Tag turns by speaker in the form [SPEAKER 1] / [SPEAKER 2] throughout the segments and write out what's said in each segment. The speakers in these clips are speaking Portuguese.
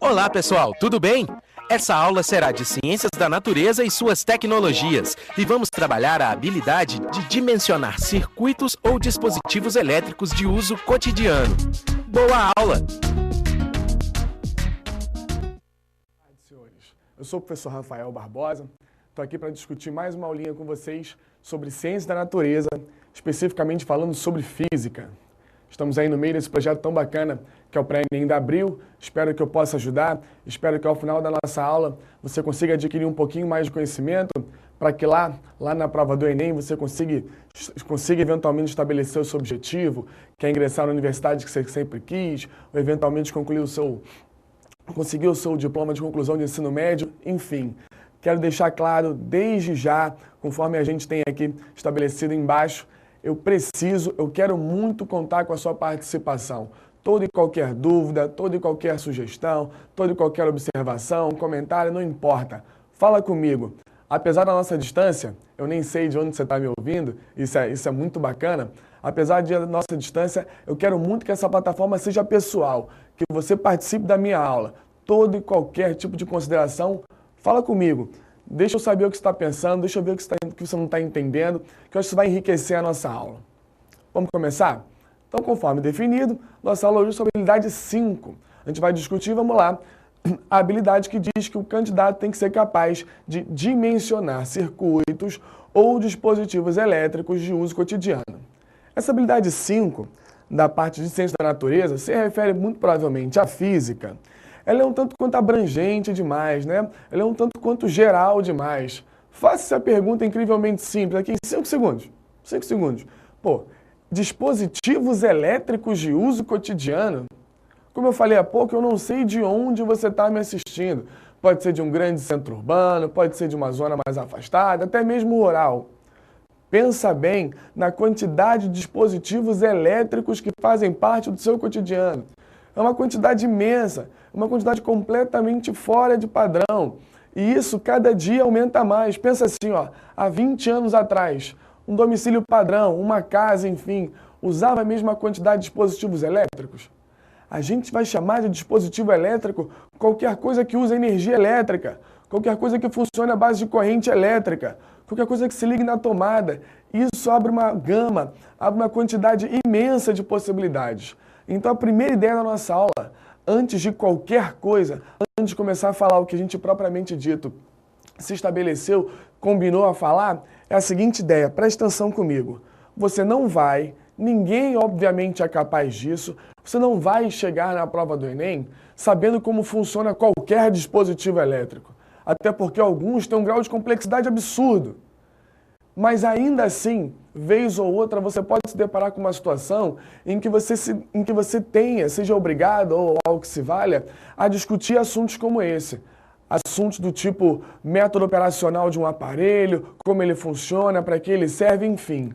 [SPEAKER 1] Olá, pessoal, tudo bem? Essa aula será de Ciências da Natureza e suas tecnologias e vamos trabalhar a habilidade de dimensionar circuitos ou dispositivos elétricos de uso cotidiano. Boa aula!
[SPEAKER 2] Senhores, eu sou o professor Rafael Barbosa, estou aqui para discutir mais uma aulinha com vocês sobre Ciências da Natureza, especificamente falando sobre física. Estamos aí no meio desse projeto tão bacana que é o Pré-ENEM da Abril. Espero que eu possa ajudar. Espero que ao final da nossa aula você consiga adquirir um pouquinho mais de conhecimento para que lá na prova do Enem você consiga eventualmente estabelecer o seu objetivo, que é ingressar na universidade que você sempre quis, ou eventualmente conseguir o seu diploma de conclusão de ensino médio, enfim. Quero deixar claro desde já, conforme a gente tem aqui estabelecido embaixo, eu quero muito contar com a sua participação. Toda e qualquer dúvida, toda e qualquer sugestão, toda e qualquer observação, comentário, não importa. Fala comigo. Apesar da nossa distância, eu nem sei de onde você está me ouvindo, isso é muito bacana. Apesar da nossa distância, eu quero muito que essa plataforma seja pessoal, que você participe da minha aula. Todo e qualquer tipo de consideração, fala comigo. Deixa eu saber o que você está pensando, deixa eu ver o que você não está entendendo, que eu acho que isso vai enriquecer a nossa aula. Vamos começar? Então, conforme definido, nossa aula hoje é sobre a habilidade 5. A gente vai discutir, vamos lá, a habilidade que diz que o candidato tem que ser capaz de dimensionar circuitos ou dispositivos elétricos de uso cotidiano. Essa habilidade 5, da parte de ciência da natureza, se refere muito provavelmente à física. Ela é um tanto quanto abrangente demais, né? Ela é um tanto quanto geral demais. Faça essa pergunta incrivelmente simples aqui em 5 segundos. 5 segundos. Pô, dispositivos elétricos de uso cotidiano? Como eu falei há pouco, eu não sei de onde você está me assistindo. Pode ser de um grande centro urbano, pode ser de uma zona mais afastada, até mesmo rural. Pensa bem na quantidade de dispositivos elétricos que fazem parte do seu cotidiano. É uma quantidade imensa, uma quantidade completamente fora de padrão. E isso cada dia aumenta mais. Pensa assim, ó, há 20 anos atrás, um domicílio padrão, uma casa, enfim, usava a mesma quantidade de dispositivos elétricos? A gente vai chamar de dispositivo elétrico qualquer coisa que use energia elétrica, qualquer coisa que funcione à base de corrente elétrica, qualquer coisa que se ligue na tomada. Isso abre uma gama, abre uma quantidade imensa de possibilidades. Então, a primeira ideia da nossa aula, antes de qualquer coisa, antes de começar a falar o que a gente propriamente dito se estabeleceu, combinou a falar, é a seguinte ideia, presta atenção comigo. Você não vai, ninguém obviamente é capaz disso, você não vai chegar na prova do Enem sabendo como funciona qualquer dispositivo elétrico. Até porque alguns têm um grau de complexidade absurdo. Mas ainda assim, vez ou outra, você pode se deparar com uma situação em que você tenha, seja obrigado ou algo que se valha, a discutir assuntos como esse. Assuntos do tipo método operacional de um aparelho, como ele funciona, para que ele serve, enfim.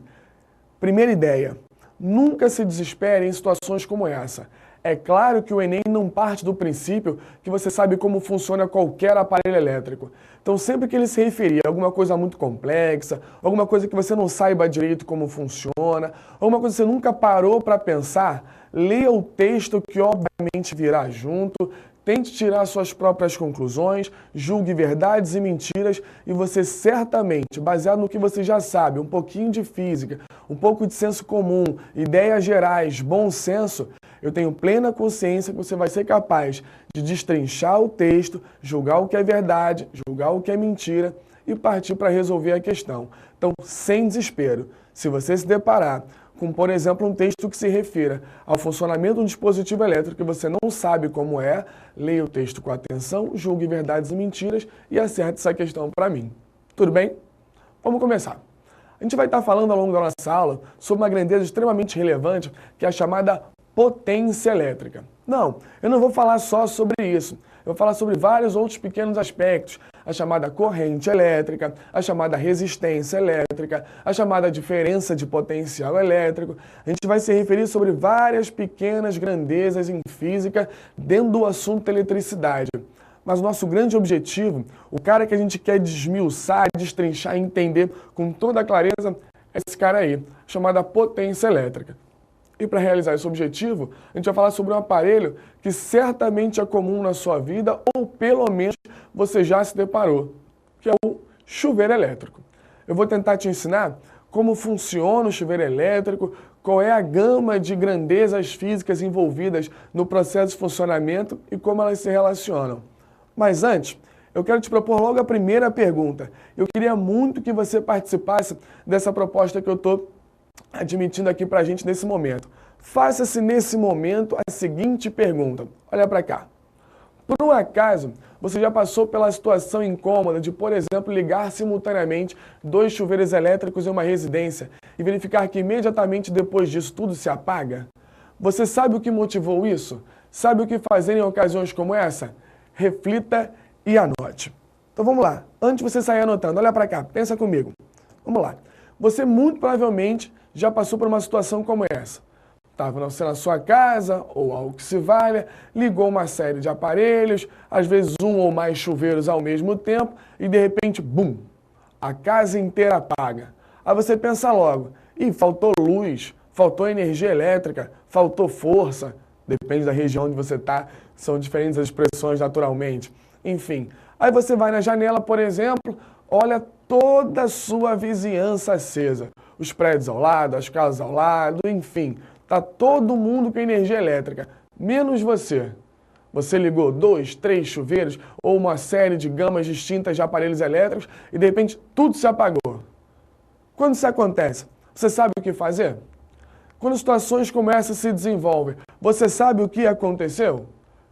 [SPEAKER 2] Primeira ideia, nunca se desespere em situações como essa. É claro que o Enem não parte do princípio que você sabe como funciona qualquer aparelho elétrico. Então, sempre que ele se referir a alguma coisa muito complexa, alguma coisa que você não saiba direito como funciona, alguma coisa que você nunca parou para pensar, leia o texto que obviamente virá junto, tente tirar suas próprias conclusões, julgue verdades e mentiras e você certamente, baseado no que você já sabe, um pouquinho de física, um pouco de senso comum, ideias gerais, bom senso, eu tenho plena consciência que você vai ser capaz de destrinchar o texto, julgar o que é verdade, julgar o que é mentira e partir para resolver a questão. Então, sem desespero, se você se deparar com, por exemplo, um texto que se refira ao funcionamento de um dispositivo elétrico que você não sabe como é, leia o texto com atenção, julgue verdades e mentiras e acerte essa questão para mim. Tudo bem? Vamos começar. A gente vai estar falando ao longo da nossa aula sobre uma grandeza extremamente relevante, que é a chamada potência elétrica. Não, eu não vou falar só sobre isso. Eu vou falar sobre vários outros pequenos aspectos. A chamada corrente elétrica, a chamada resistência elétrica, a chamada diferença de potencial elétrico. A gente vai se referir sobre várias pequenas grandezas em física dentro do assunto eletricidade. Mas o nosso grande objetivo, o cara que a gente quer desmiuçar, destrinchar e entender com toda a clareza, é esse cara aí, chamada potência elétrica. E para realizar esse objetivo, a gente vai falar sobre um aparelho que certamente é comum na sua vida, ou pelo menos você já se deparou, que é o chuveiro elétrico. Eu vou tentar te ensinar como funciona o chuveiro elétrico, qual é a gama de grandezas físicas envolvidas no processo de funcionamento e como elas se relacionam. Mas antes, eu quero te propor logo a primeira pergunta. Eu queria muito que você participasse dessa proposta que eu estou admitindo aqui para a gente nesse momento. Faça-se nesse momento a seguinte pergunta. Olha para cá. Por um acaso, você já passou pela situação incômoda de, por exemplo, ligar simultaneamente 2 chuveiros elétricos em uma residência e verificar que imediatamente depois disso tudo se apaga? Você sabe o que motivou isso? Sabe o que fazer em ocasiões como essa? Reflita e anote. Então vamos lá. Antes de você sair anotando, olha para cá, pensa comigo. Vamos lá. Você muito provavelmente já passou por uma situação como essa. Estava na sua casa, ou algo que se valha, ligou uma série de aparelhos, às vezes um ou mais chuveiros ao mesmo tempo, e de repente, bum, a casa inteira apaga. Aí você pensa logo, faltou luz, faltou energia elétrica, faltou força, depende da região onde você está, são diferentes as expressões naturalmente. Enfim, aí você vai na janela, por exemplo, olha toda a sua vizinhança acesa. Os prédios ao lado, as casas ao lado, enfim. Está todo mundo com energia elétrica, menos você. Você ligou 2, 3 chuveiros ou uma série de gamas distintas de aparelhos elétricos e de repente tudo se apagou. Quando isso acontece, você sabe o que fazer? Quando situações como essa se desenvolvem, você sabe o que aconteceu?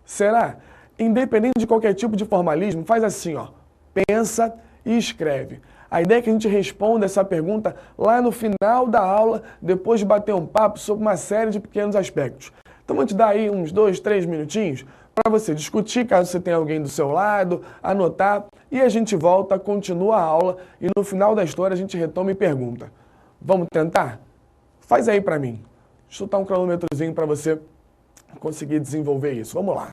[SPEAKER 2] Será? Independente de qualquer tipo de formalismo, faz assim, ó. Pensa e escreve. A ideia é que a gente responda essa pergunta lá no final da aula, depois de bater um papo sobre uma série de pequenos aspectos. Então, vou te dar aí uns 2, 3 minutinhos para você discutir, caso você tenha alguém do seu lado, anotar, e a gente volta, continua a aula, e no final da história a gente retoma e pergunta. Vamos tentar? Faz aí para mim. Deixa eu soltar um cronômetrozinho para você conseguir desenvolver isso. Vamos lá.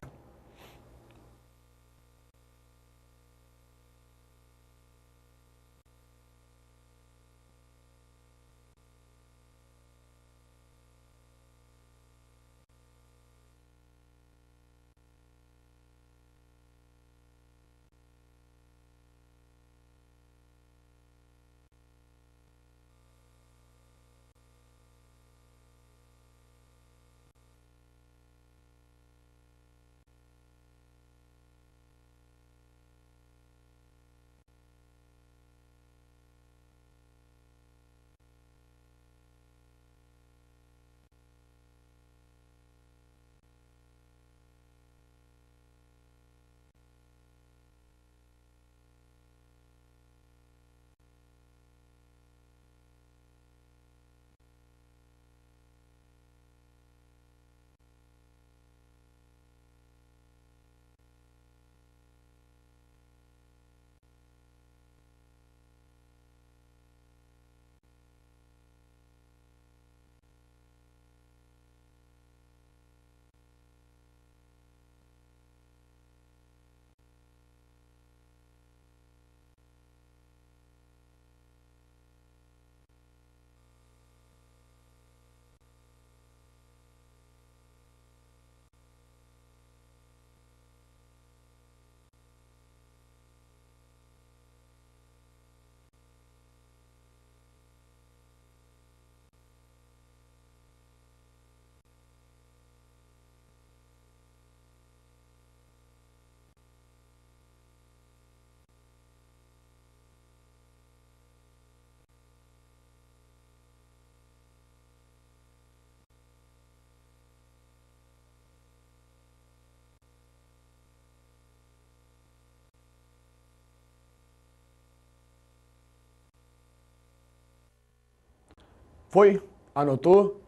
[SPEAKER 2] Foi? Anotou?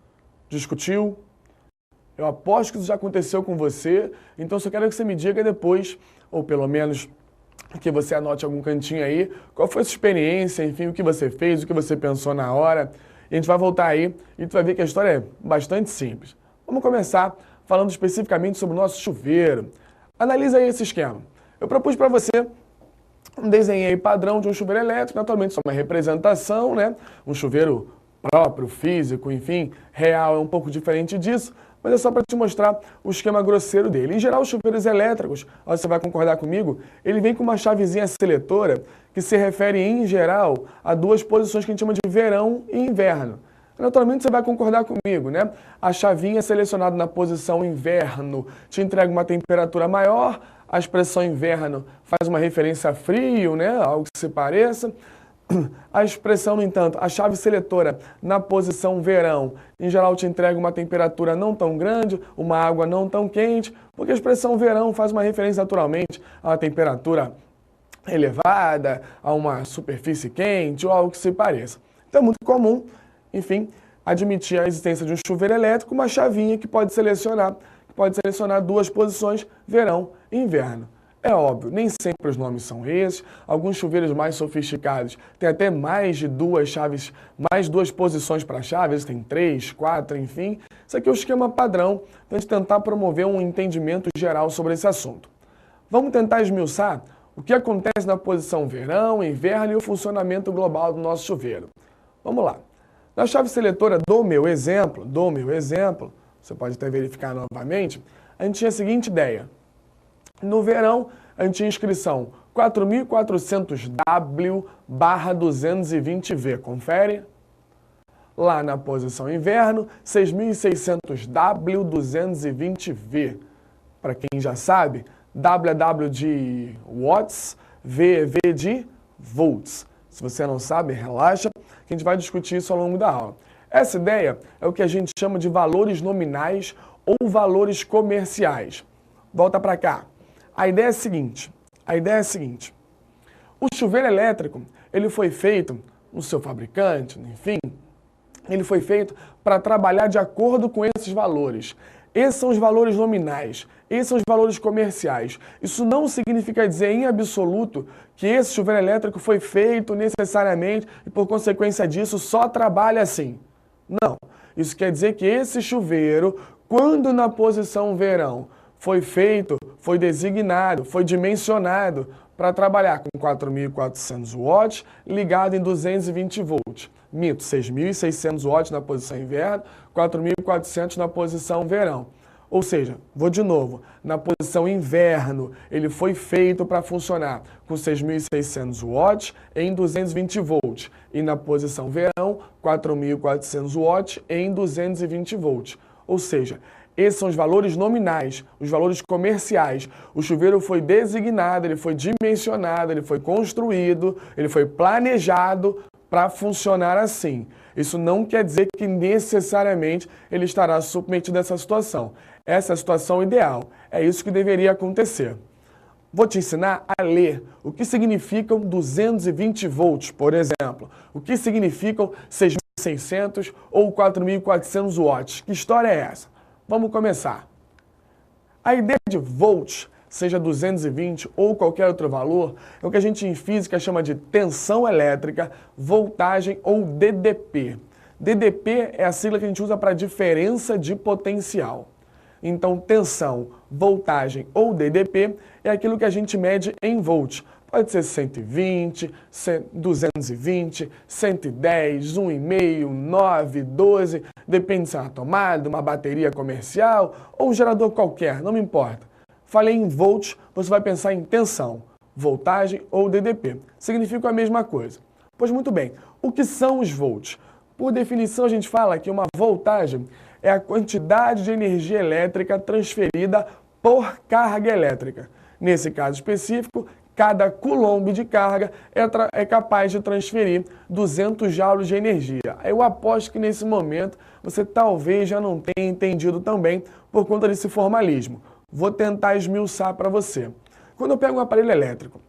[SPEAKER 2] Discutiu? Eu aposto que isso já aconteceu com você, então só quero que você me diga depois, ou pelo menos que você anote algum cantinho aí, qual foi a sua experiência, enfim, o que você fez, o que você pensou na hora. E a gente vai voltar aí e tu vai ver que a história é bastante simples. Vamos começar falando especificamente sobre o nosso chuveiro. Analisa aí esse esquema. Eu propus para você um desenho aí padrão de um chuveiro elétrico, naturalmente isso é uma representação, né? Um chuveiro próprio, físico, enfim, real é um pouco diferente disso, mas é só para te mostrar o esquema grosseiro dele. Em geral, os chuveiros elétricos, você vai concordar comigo, ele vem com uma chavezinha seletora que se refere, em geral, a duas posições que a gente chama de verão e inverno. Naturalmente, você vai concordar comigo, né? A chavinha selecionada na posição inverno te entrega uma temperatura maior, a expressão inverno faz uma referência a frio, né? Algo que se pareça. A expressão, no entanto, a chave seletora na posição verão, em geral te entrega uma temperatura não tão grande, uma água não tão quente, porque a expressão verão faz uma referência naturalmente a uma temperatura elevada, a uma superfície quente ou algo que se pareça. Então é muito comum, enfim, admitir a existência de um chuveiro elétrico, uma chavinha que pode selecionar duas posições, verão e inverno. É óbvio, nem sempre os nomes são esses. Alguns chuveiros mais sofisticados têm até mais de duas chaves, mais duas posições para chaves, tem 3, 4, enfim. Isso aqui é o esquema padrão para a gente tentar promover um entendimento geral sobre esse assunto. Vamos tentar esmiuçar o que acontece na posição verão, inverno e o funcionamento global do nosso chuveiro. Vamos lá. Na chave seletora do meu exemplo, você pode até verificar novamente, a gente tinha a seguinte ideia. No verão, a gente tinha inscrição 4.400W/220V, confere? Lá na posição inverno, 6.600W220V. Para quem já sabe, W é W de watts, V é V de volts. Se você não sabe, relaxa, que a gente vai discutir isso ao longo da aula. Essa ideia é o que a gente chama de valores nominais ou valores comerciais. Volta para cá. A ideia é a seguinte, o chuveiro elétrico, ele foi feito no seu fabricante, enfim, ele foi feito para trabalhar de acordo com esses valores. Esses são os valores nominais, esses são os valores comerciais. Isso não significa dizer em absoluto que esse chuveiro elétrico foi feito necessariamente e por consequência disso só trabalha assim. Não, isso quer dizer que esse chuveiro, quando na posição verão, foi feito, foi designado, foi dimensionado para trabalhar com 4.400 watts ligado em 220 volts. Mito, 6.600 watts na posição inverno, 4.400 na posição verão. Ou seja, vou de novo, na posição inverno ele foi feito para funcionar com 6.600 watts em 220 volts. E na posição verão, 4.400 watts em 220 volts. Ou seja, esses são os valores nominais, os valores comerciais. O chuveiro foi designado, ele foi dimensionado, ele foi construído, ele foi planejado para funcionar assim. Isso não quer dizer que necessariamente ele estará submetido a essa situação. Essa é a situação ideal. É isso que deveria acontecer. Vou te ensinar a ler o que significam 220 volts, por exemplo. O que significam 6.600 ou 4.400 watts. Que história é essa? Vamos começar. A ideia de volts, seja 220 ou qualquer outro valor, é o que a gente em física chama de tensão elétrica, voltagem ou DDP. DDP é a sigla que a gente usa para diferença de potencial. Então, tensão, voltagem ou DDP é aquilo que a gente mede em volts. Pode ser 120, 220, 110, 1,5, 9, 12, depende se é uma tomada, uma bateria comercial ou um gerador qualquer, não me importa. Falei em volts, você vai pensar em tensão, voltagem ou DDP. Significam a mesma coisa. Pois muito bem, o que são os volts? Por definição, a gente fala que uma voltagem é a quantidade de energia elétrica transferida por carga elétrica. Nesse caso específico, cada coulomb de carga é capaz de transferir 200 joules de energia. Eu aposto que nesse momento você talvez já não tenha entendido também por conta desse formalismo. Vou tentar esmiuçar para você. Quando eu pego um aparelho elétrico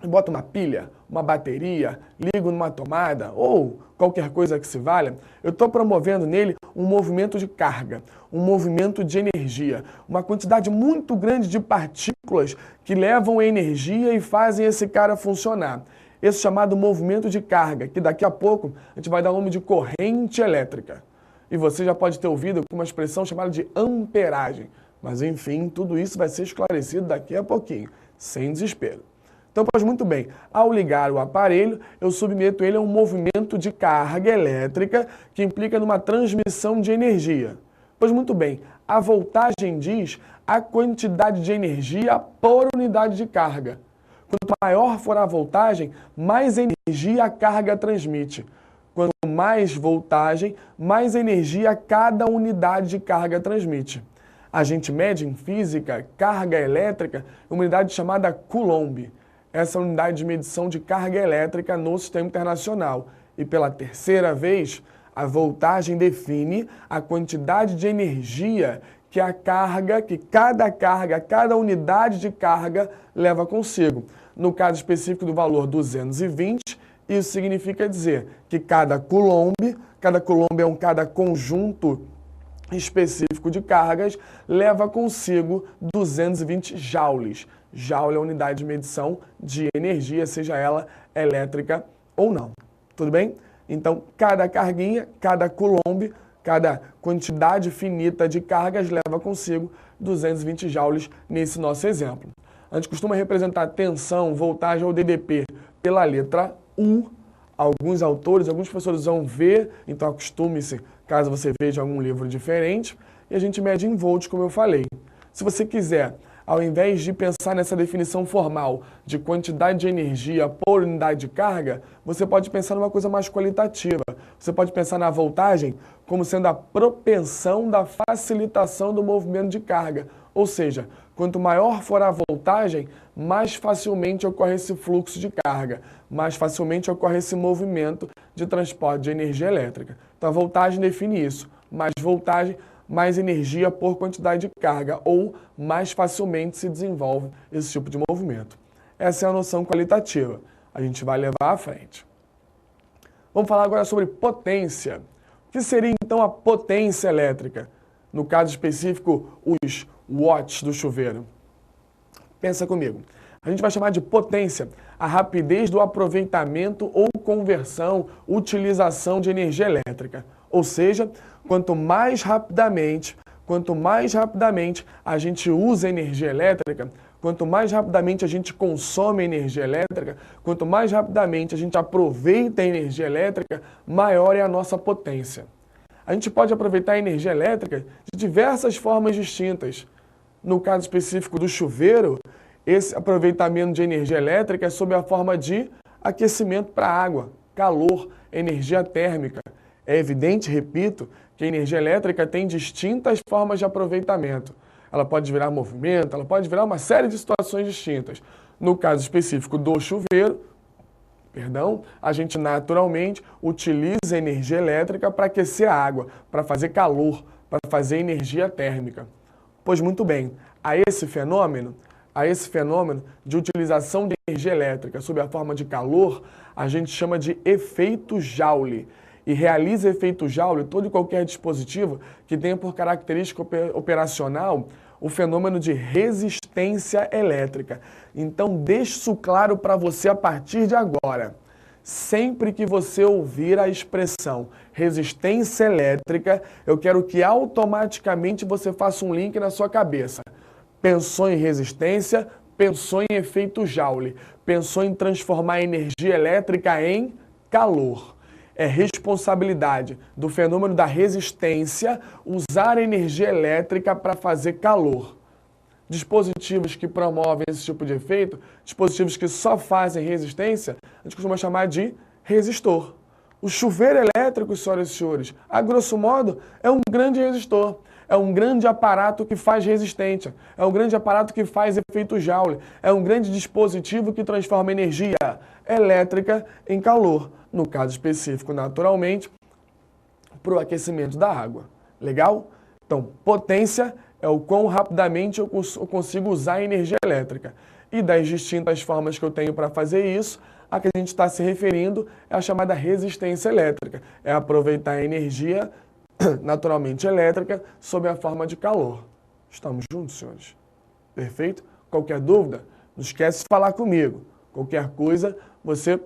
[SPEAKER 2] boto uma pilha, uma bateria, ligo numa tomada ou qualquer coisa que se valha, eu estou promovendo nele um movimento de carga, um movimento de energia, uma quantidade muito grande de partículas que levam energia e fazem esse cara funcionar. Esse chamado movimento de carga, que daqui a pouco a gente vai dar o nome de corrente elétrica. E você já pode ter ouvido uma expressão chamada de amperagem. Mas enfim, tudo isso vai ser esclarecido daqui a pouquinho, sem desespero. Então, pois muito bem, ao ligar o aparelho, eu submeto ele a um movimento de carga elétrica que implica numa transmissão de energia. Pois muito bem, a voltagem diz a quantidade de energia por unidade de carga. Quanto maior for a voltagem, mais energia a carga transmite. Quanto mais voltagem, mais energia cada unidade de carga transmite. A gente mede em física carga elétrica em uma unidade chamada Coulomb. Essa unidade de medição de carga elétrica no sistema internacional. E pela terceira vez, a voltagem define a quantidade de energia que cada unidade de carga leva consigo. No caso específico do valor 220, isso significa dizer que cada coulomb é cada conjunto específico de cargas, leva consigo 220 joules. Joule é a unidade de medição de energia, seja ela elétrica ou não. Tudo bem? Então, cada carguinha, cada coulomb, cada quantidade finita de cargas leva consigo 220 joules nesse nosso exemplo. A gente costuma representar tensão, voltagem ou DDP pela letra U. Alguns autores, alguns professores vão ver, então acostume-se caso você veja algum livro diferente. E a gente mede em volts, como eu falei. Se você quiser, ao invés de pensar nessa definição formal de quantidade de energia por unidade de carga, você pode pensar numa coisa mais qualitativa. Você pode pensar na voltagem como sendo a propensão da facilitação do movimento de carga. Ou seja, quanto maior for a voltagem, mais facilmente ocorre esse fluxo de carga, mais facilmente ocorre esse movimento de transporte de energia elétrica. Então a voltagem define isso. Mais voltagem, mais energia por quantidade de carga, ou mais facilmente se desenvolve esse tipo de movimento. Essa é a noção qualitativa. A gente vai levar à frente. Vamos falar agora sobre potência. O que seria então a potência elétrica? No caso específico, os watts do chuveiro. Pensa comigo. A gente vai chamar de potência a rapidez do aproveitamento ou conversão, utilização de energia elétrica. Ou seja, quanto mais rapidamente a gente usa energia elétrica, quanto mais rapidamente a gente consome energia elétrica, quanto mais rapidamente a gente aproveita a energia elétrica, maior é a nossa potência. A gente pode aproveitar a energia elétrica de diversas formas distintas. No caso específico do chuveiro, esse aproveitamento de energia elétrica é sob a forma de aquecimento para água, calor, energia térmica. É evidente, repito, que a energia elétrica tem distintas formas de aproveitamento. Ela pode virar movimento, ela pode virar uma série de situações distintas. No caso específico do chuveiro, a gente naturalmente utiliza a energia elétrica para aquecer a água, para fazer calor, para fazer energia térmica. Pois muito bem, a esse fenômeno de utilização de energia elétrica sob a forma de calor, a gente chama de efeito Joule. E realiza efeito Joule todo e qualquer dispositivo que tenha por característica operacional o fenômeno de resistência elétrica. Então, deixe isso claro para você a partir de agora. Sempre que você ouvir a expressão resistência elétrica, eu quero que automaticamente você faça um link na sua cabeça. Pensou em resistência, pensou em efeito Joule, pensou em transformar a energia elétrica em calor. É responsabilidade do fenômeno da resistência usar a energia elétrica para fazer calor. Dispositivos que promovem esse tipo de efeito, dispositivos que só fazem resistência, a gente costuma chamar de resistor. O chuveiro elétrico, senhoras e senhores, a grosso modo, é um grande resistor. É um grande aparato que faz resistência. É um grande aparato que faz efeito Joule. É um grande dispositivo que transforma energia elétrica em calor. No caso específico, naturalmente, para o aquecimento da água. Legal? Então, potência é o quão rapidamente eu consigo usar a energia elétrica. E das distintas formas que eu tenho para fazer isso, a que a gente está se referindo é a chamada resistência elétrica. É aproveitar a energia naturalmente elétrica sob a forma de calor. Estamos juntos, senhores? Perfeito? Qualquer dúvida, não esquece de falar comigo. Qualquer coisa, você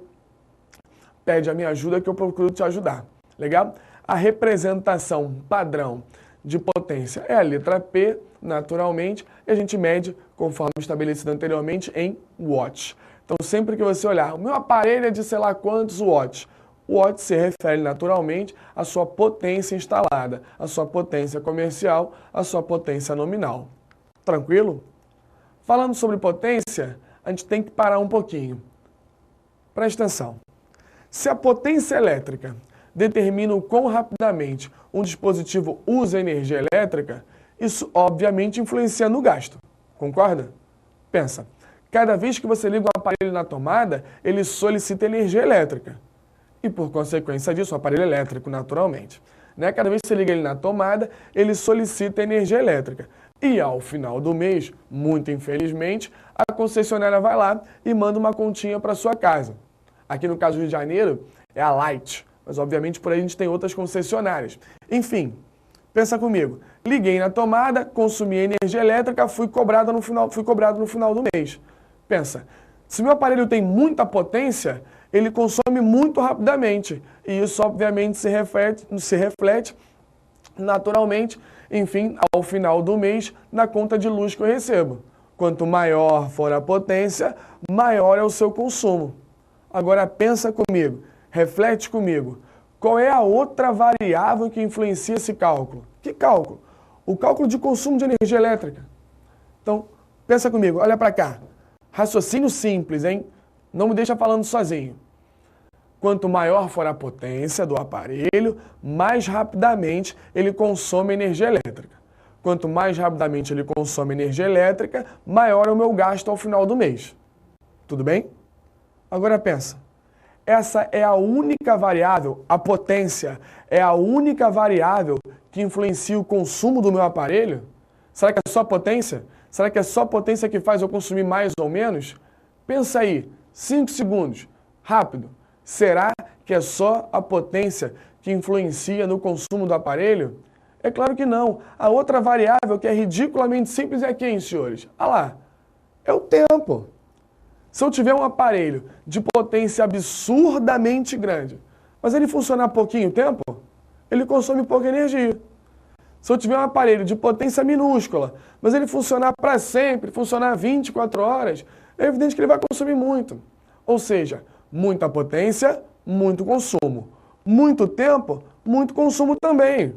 [SPEAKER 2] pede a minha ajuda que eu procuro te ajudar. Legal? A representação padrão de potência é a letra P, naturalmente, e a gente mede, conforme estabelecido anteriormente, em watts. Então, sempre que você olhar, o meu aparelho é de sei lá quantos watts. Watt se refere naturalmente à sua potência instalada, à sua potência comercial, à sua potência nominal. Tranquilo? Falando sobre potência, a gente tem que parar um pouquinho. Presta atenção. Se a potência elétrica determina o quão rapidamente um dispositivo usa energia elétrica, isso obviamente influencia no gasto. Concorda? Pensa, cada vez que você liga um aparelho na tomada, ele solicita energia elétrica. E por consequência disso, o aparelho elétrico, naturalmente. Cada vez que você liga ele na tomada, ele solicita energia elétrica. E ao final do mês, muito infelizmente, a concessionária vai lá e manda uma continha para sua casa. Aqui no caso do Rio de Janeiro, é a Light. Mas obviamente por aí a gente tem outras concessionárias. Enfim, pensa comigo. Liguei na tomada, consumi energia elétrica, fui cobrado no final do mês. Pensa, se meu aparelho tem muita potência, ele consome muito rapidamente. E isso, obviamente, se reflete naturalmente, enfim, ao final do mês, na conta de luz que eu recebo. Quanto maior for a potência, maior é o seu consumo. Agora, pensa comigo, reflete comigo. Qual é a outra variável que influencia esse cálculo? Que cálculo? O cálculo de consumo de energia elétrica. Então, pensa comigo, olha para cá. Raciocínio simples, hein? Não me deixa falando sozinho. Quanto maior for a potência do aparelho, mais rapidamente ele consome energia elétrica. Quanto mais rapidamente ele consome energia elétrica, maior é o meu gasto ao final do mês. Tudo bem? Agora pensa. Essa é a única variável, a potência, é a única variável que influencia o consumo do meu aparelho? Será que é só potência? Será que é só potência que faz eu consumir mais ou menos? Pensa aí, 5 segundos, rápido. Será que é só a potência que influencia no consumo do aparelho? É claro que não. A outra variável que é ridiculamente simples é quem, senhores? Ah lá, é o tempo. Se eu tiver um aparelho de potência absurdamente grande, mas ele funcionar pouquinho tempo, ele consome pouca energia. Se eu tiver um aparelho de potência minúscula, mas ele funcionar para sempre, funcionar 24 horas, é evidente que ele vai consumir muito. Ou seja, muita potência, muito consumo. Muito tempo, muito consumo também.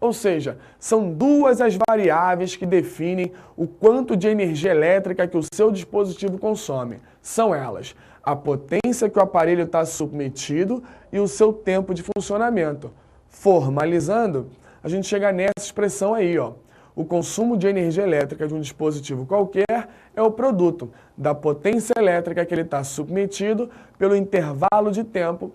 [SPEAKER 2] Ou seja, são duas as variáveis que definem o quanto de energia elétrica que o seu dispositivo consome. São elas: a potência que o aparelho está submetido e o seu tempo de funcionamento. Formalizando, a gente chega nessa expressão aí, ó. O consumo de energia elétrica de um dispositivo qualquer é o produto da potência elétrica que ele está submetido pelo intervalo de tempo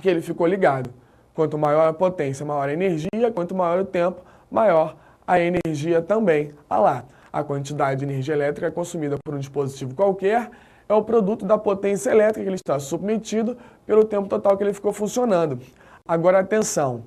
[SPEAKER 2] que ele ficou ligado. Quanto maior a potência, maior a energia. Quanto maior o tempo, maior a energia também. Ah lá, a quantidade de energia elétrica consumida por um dispositivo qualquer é o produto da potência elétrica que ele está submetido pelo tempo total que ele ficou funcionando. Agora, atenção.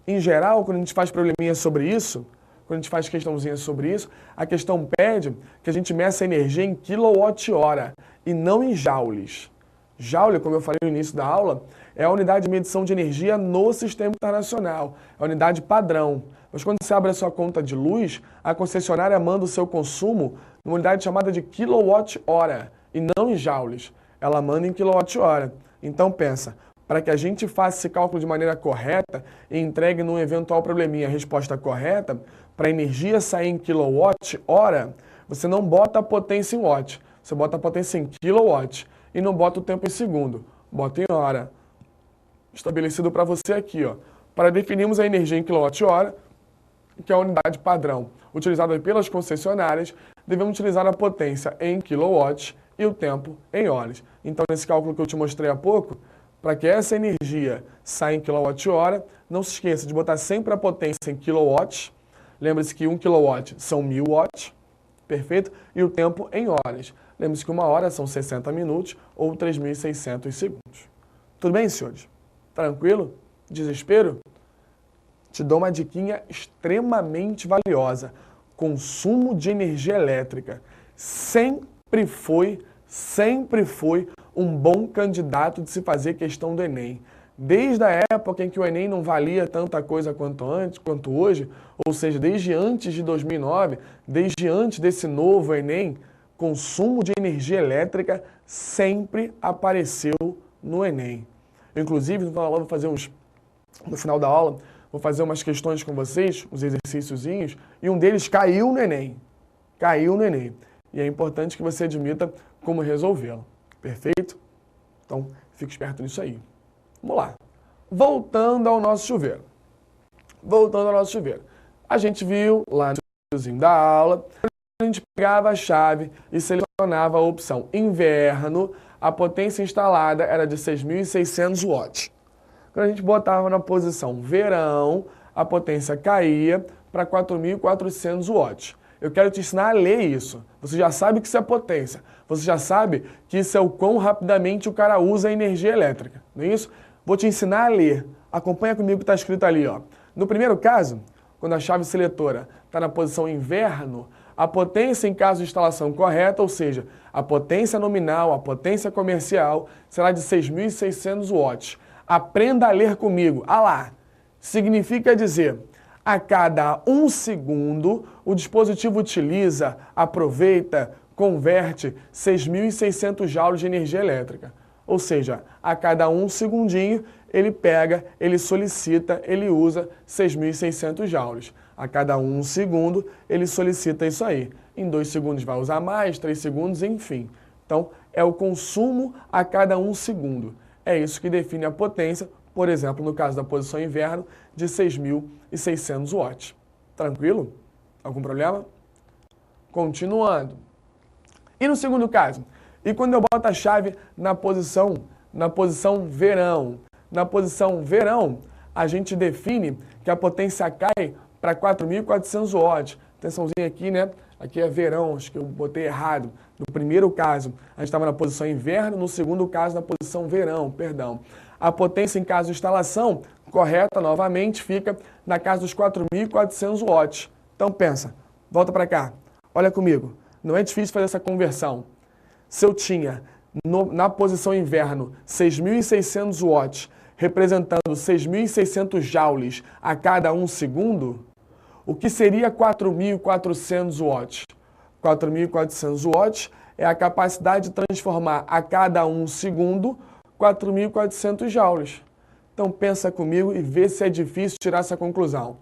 [SPEAKER 2] Em geral, quando a gente faz probleminha sobre isso, quando a gente faz questãozinha sobre isso, a questão pede que a gente meça a energia em quilowatt-hora e não em joules. Joule, como eu falei no início da aula, é a unidade de medição de energia no sistema internacional, é a unidade padrão. Mas quando você abre a sua conta de luz, a concessionária manda o seu consumo numa unidade chamada de quilowatt-hora e não em joules. Ela manda em quilowatt-hora. Então pensa, para que a gente faça esse cálculo de maneira correta e entregue num eventual probleminha a resposta correta, para a energia sair em quilowatt-hora, você não bota a potência em watt, você bota a potência em kilowatt e não bota o tempo em segundo, bota em hora. Estabelecido para você aqui, ó. Para definirmos a energia em quilowatt-hora, que é a unidade padrão utilizada pelas concessionárias, devemos utilizar a potência em kilowatt e o tempo em horas. Então, nesse cálculo que eu te mostrei há pouco, para que essa energia saia em quilowatt-hora, não se esqueça de botar sempre a potência em kilowatts. Lembre-se que 1 kilowatt são 1000 watts, perfeito? E o tempo em horas. Lembre-se que 1 hora são 60 minutos ou 3.600 segundos. Tudo bem, senhores? Tranquilo? Desespero? Te dou uma diquinha extremamente valiosa. Consumo de energia elétrica sempre foi um bom candidato de se fazer questão do Enem. Desde a época em que o Enem não valia tanta coisa quanto hoje, ou seja, desde antes de 2009, desde antes desse novo Enem, consumo de energia elétrica sempre apareceu no Enem. Inclusive, no final da aula, vou fazer umas questões com vocês, uns exercíciozinhos, e um deles caiu no Enem. Caiu no Enem. E é importante que você admita como resolvê-lo. Perfeito? Então, fique esperto nisso aí. Vamos lá. Voltando ao nosso chuveiro. A gente viu lá no videozinho da aula, a gente pegava a chave e selecionava a opção inverno, a potência instalada era de 6.600 watts. Quando a gente botava na posição verão, a potência caía para 4.400 watts. Eu quero te ensinar a ler isso. Você já sabe que isso é potência. Você já sabe que isso é o quão rapidamente o cara usa a energia elétrica. Não é isso? Vou te ensinar a ler. Acompanha comigo o que está escrito ali. Ó. No primeiro caso, quando a chave seletora está na posição inverno, a potência em caso de instalação correta, ou seja, a potência nominal, a potência comercial, será de 6.600 watts. Aprenda a ler comigo. Ah lá, significa dizer, a cada 1 segundo, o dispositivo utiliza, aproveita, converte 6.600 joules de energia elétrica. Ou seja, a cada 1 segundinho, ele pega, ele solicita, ele usa 6.600 joules. A cada 1 segundo, ele solicita isso aí. Em 2 segundos vai usar mais, 3 segundos, enfim. Então, é o consumo a cada 1 segundo. É isso que define a potência, por exemplo, no caso da posição inverno, de 6.600 watts. Tranquilo? Algum problema? Continuando. E no segundo caso? E quando eu boto a chave na posição verão? Na posição verão, a gente define que a potência cai para 4.400 watts. Atençãozinha aqui, né? Aqui é verão, acho que eu botei errado. No primeiro caso, a gente estava na posição inverno, no segundo caso, na posição verão, perdão. A potência em caso de instalação, correta, novamente, fica na casa dos 4.400 watts. Então pensa, volta para cá, olha comigo. Não é difícil fazer essa conversão. Se eu tinha na posição inverno 6.600 watts, representando 6.600 joules a cada 1 segundo, o que seria 4.400 watts? 4.400 watts é a capacidade de transformar a cada 1 segundo 4.400 joules. Então pensa comigo e vê se é difícil tirar essa conclusão.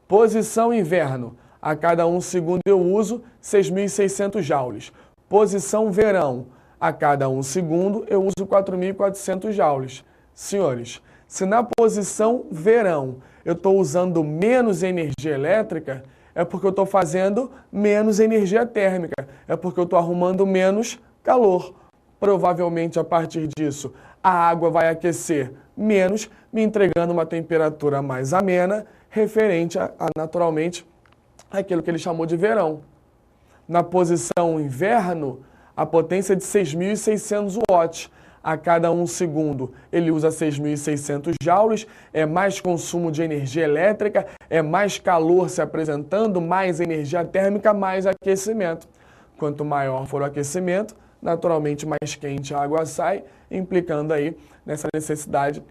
[SPEAKER 2] Posição inverno, a cada 1 segundo eu uso 6.600 joules. Posição verão, a cada 1 segundo eu uso 4.400 joules. Senhores, se na posição verão eu estou usando menos energia elétrica, é porque eu estou fazendo menos energia térmica, é porque eu estou arrumando menos calor. Provavelmente, a partir disso, a água vai aquecer menos, me entregando uma temperatura mais amena, referente naturalmente, àquilo que ele chamou de verão. Na posição inverno, a potência é de 6.600 watts. A cada 1 segundo ele usa 6.600 joules, é mais consumo de energia elétrica, é mais calor se apresentando, mais energia térmica, mais aquecimento. Quanto maior for o aquecimento, naturalmente mais quente a água sai, implicando aí nessa necessidade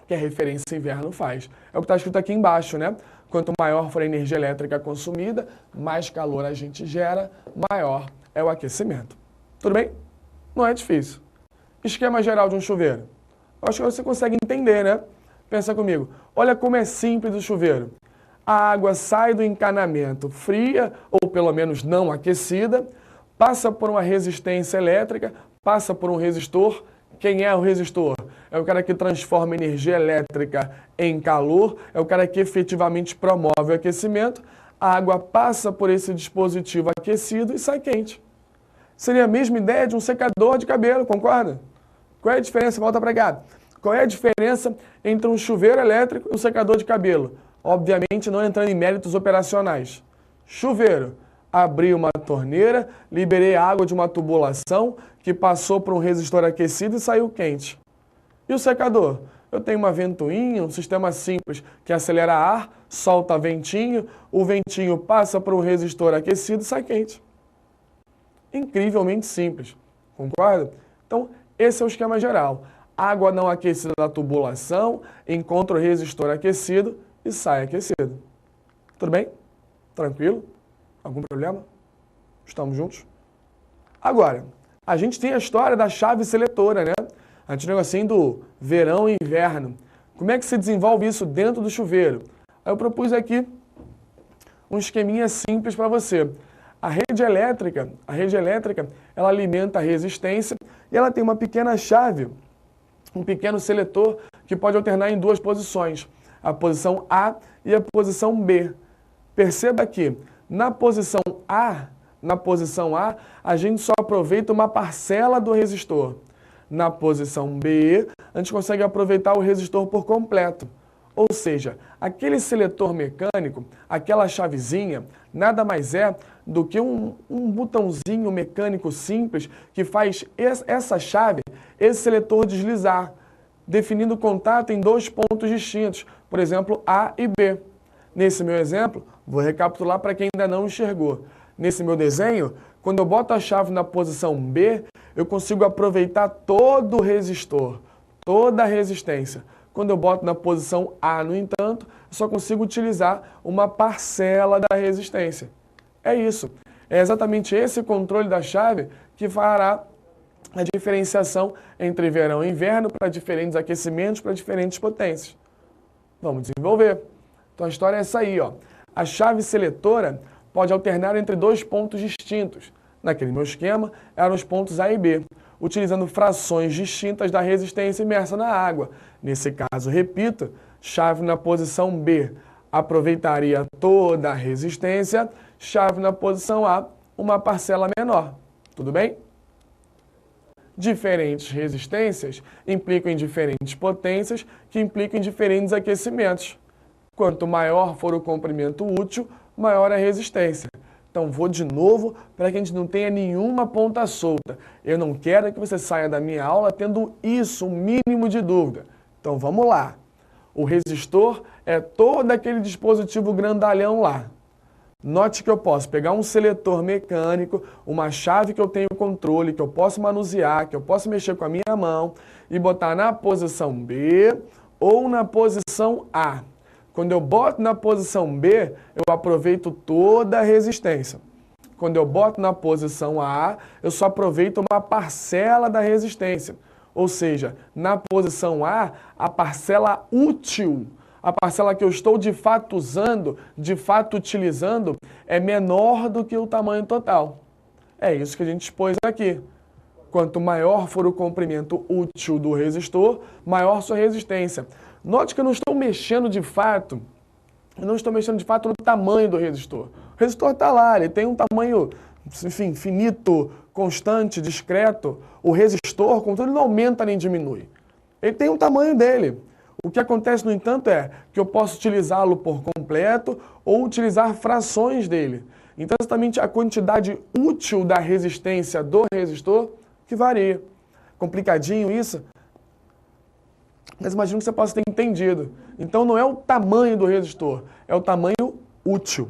[SPEAKER 2] que a referência inverno faz. É o que está escrito aqui embaixo, né? Quanto maior for a energia elétrica consumida, mais calor a gente gera, maior é o aquecimento. Tudo bem? Não é difícil. Esquema geral de um chuveiro. Acho que você consegue entender, né? Pensa comigo. Olha como é simples o chuveiro. A água sai do encanamento fria, ou pelo menos não aquecida, passa por uma resistência elétrica, passa por um resistor. Quem é o resistor? É o cara que transforma energia elétrica em calor, é o cara que efetivamente promove o aquecimento. A água passa por esse dispositivo aquecido e sai quente. Seria a mesma ideia de um secador de cabelo, concorda? Qual é a diferença? Volta para cá. Qual é a diferença entre um chuveiro elétrico e um secador de cabelo? Obviamente não entrando em méritos operacionais. Chuveiro, Abri uma torneira, liberei água de uma tubulação que passou por um resistor aquecido e saiu quente. E o secador? Eu tenho uma ventoinha, um sistema simples que acelera ar, solta ventinho, o ventinho passa por um resistor aquecido e sai quente. Incrivelmente simples, concorda? Então, esse é o esquema geral. Água não aquecida na tubulação, encontra o resistor aquecido e sai aquecido. Tudo bem? Tranquilo? Algum problema? Estamos juntos? Agora, a gente tem a história da chave seletora, né? A gente negocia do verão e inverno. Como é que se desenvolve isso dentro do chuveiro? Aí eu propus aqui um esqueminha simples para você. A rede elétrica, ela alimenta a resistência e ela tem uma pequena chave, um pequeno seletor que pode alternar em duas posições, a posição A e a posição B. Perceba que na posição A, a gente só aproveita uma parcela do resistor. Na posição B, a gente consegue aproveitar o resistor por completo. Ou seja, aquele seletor mecânico, aquela chavezinha, nada mais é do que um botãozinho mecânico simples que faz essa chave, esse seletor deslizar, definindo o contato em dois pontos distintos, por exemplo, A e B. Nesse meu exemplo, vou recapitular para quem ainda não enxergou. Nesse meu desenho, quando eu boto a chave na posição B, eu consigo aproveitar todo o resistor, toda a resistência. Quando eu boto na posição A, no entanto, eu só consigo utilizar uma parcela da resistência. É isso. É exatamente esse controle da chave que fará a diferenciação entre verão e inverno para diferentes aquecimentos, para diferentes potências. Vamos desenvolver. Então a história é essa aí, ó. A chave seletora pode alternar entre dois pontos distintos. Naquele meu esquema, eram os pontos A e B, utilizando frações distintas da resistência imersa na água. Nesse caso, repito, chave na posição B aproveitaria toda a resistência, chave na posição A, uma parcela menor. Tudo bem? Diferentes resistências implicam em diferentes potências, que implicam em diferentes aquecimentos. Quanto maior for o comprimento útil, maior a resistência. Então, vou de novo para que a gente não tenha nenhuma ponta solta. Eu não quero que você saia da minha aula tendo isso, um mínimo de dúvida. Então, vamos lá. O resistor é todo aquele dispositivo grandalhão lá. Note que eu posso pegar um seletor mecânico, uma chave que eu tenho controle, que eu posso manusear, que eu posso mexer com a minha mão e botar na posição B ou na posição A. Quando eu boto na posição B, eu aproveito toda a resistência. Quando eu boto na posição A, eu só aproveito uma parcela da resistência. Ou seja, na posição A, a parcela útil, a parcela que eu estou de fato usando, de fato utilizando, é menor do que o tamanho total. É isso que a gente expôs aqui. Quanto maior for o comprimento útil do resistor, maior sua resistência. Note que eu não estou mexendo de fato, no tamanho do resistor. O resistor está lá, ele tem um tamanho, enfim, finito, constante, discreto. O resistor, contudo, não aumenta nem diminui. Ele tem um tamanho dele. O que acontece, no entanto, é que eu posso utilizá-lo por completo ou utilizar frações dele. Então, exatamente a quantidade útil da resistência do resistor que varia. Complicadinho isso? Mas imagino que você possa ter entendido. Então não é o tamanho do resistor, é o tamanho útil.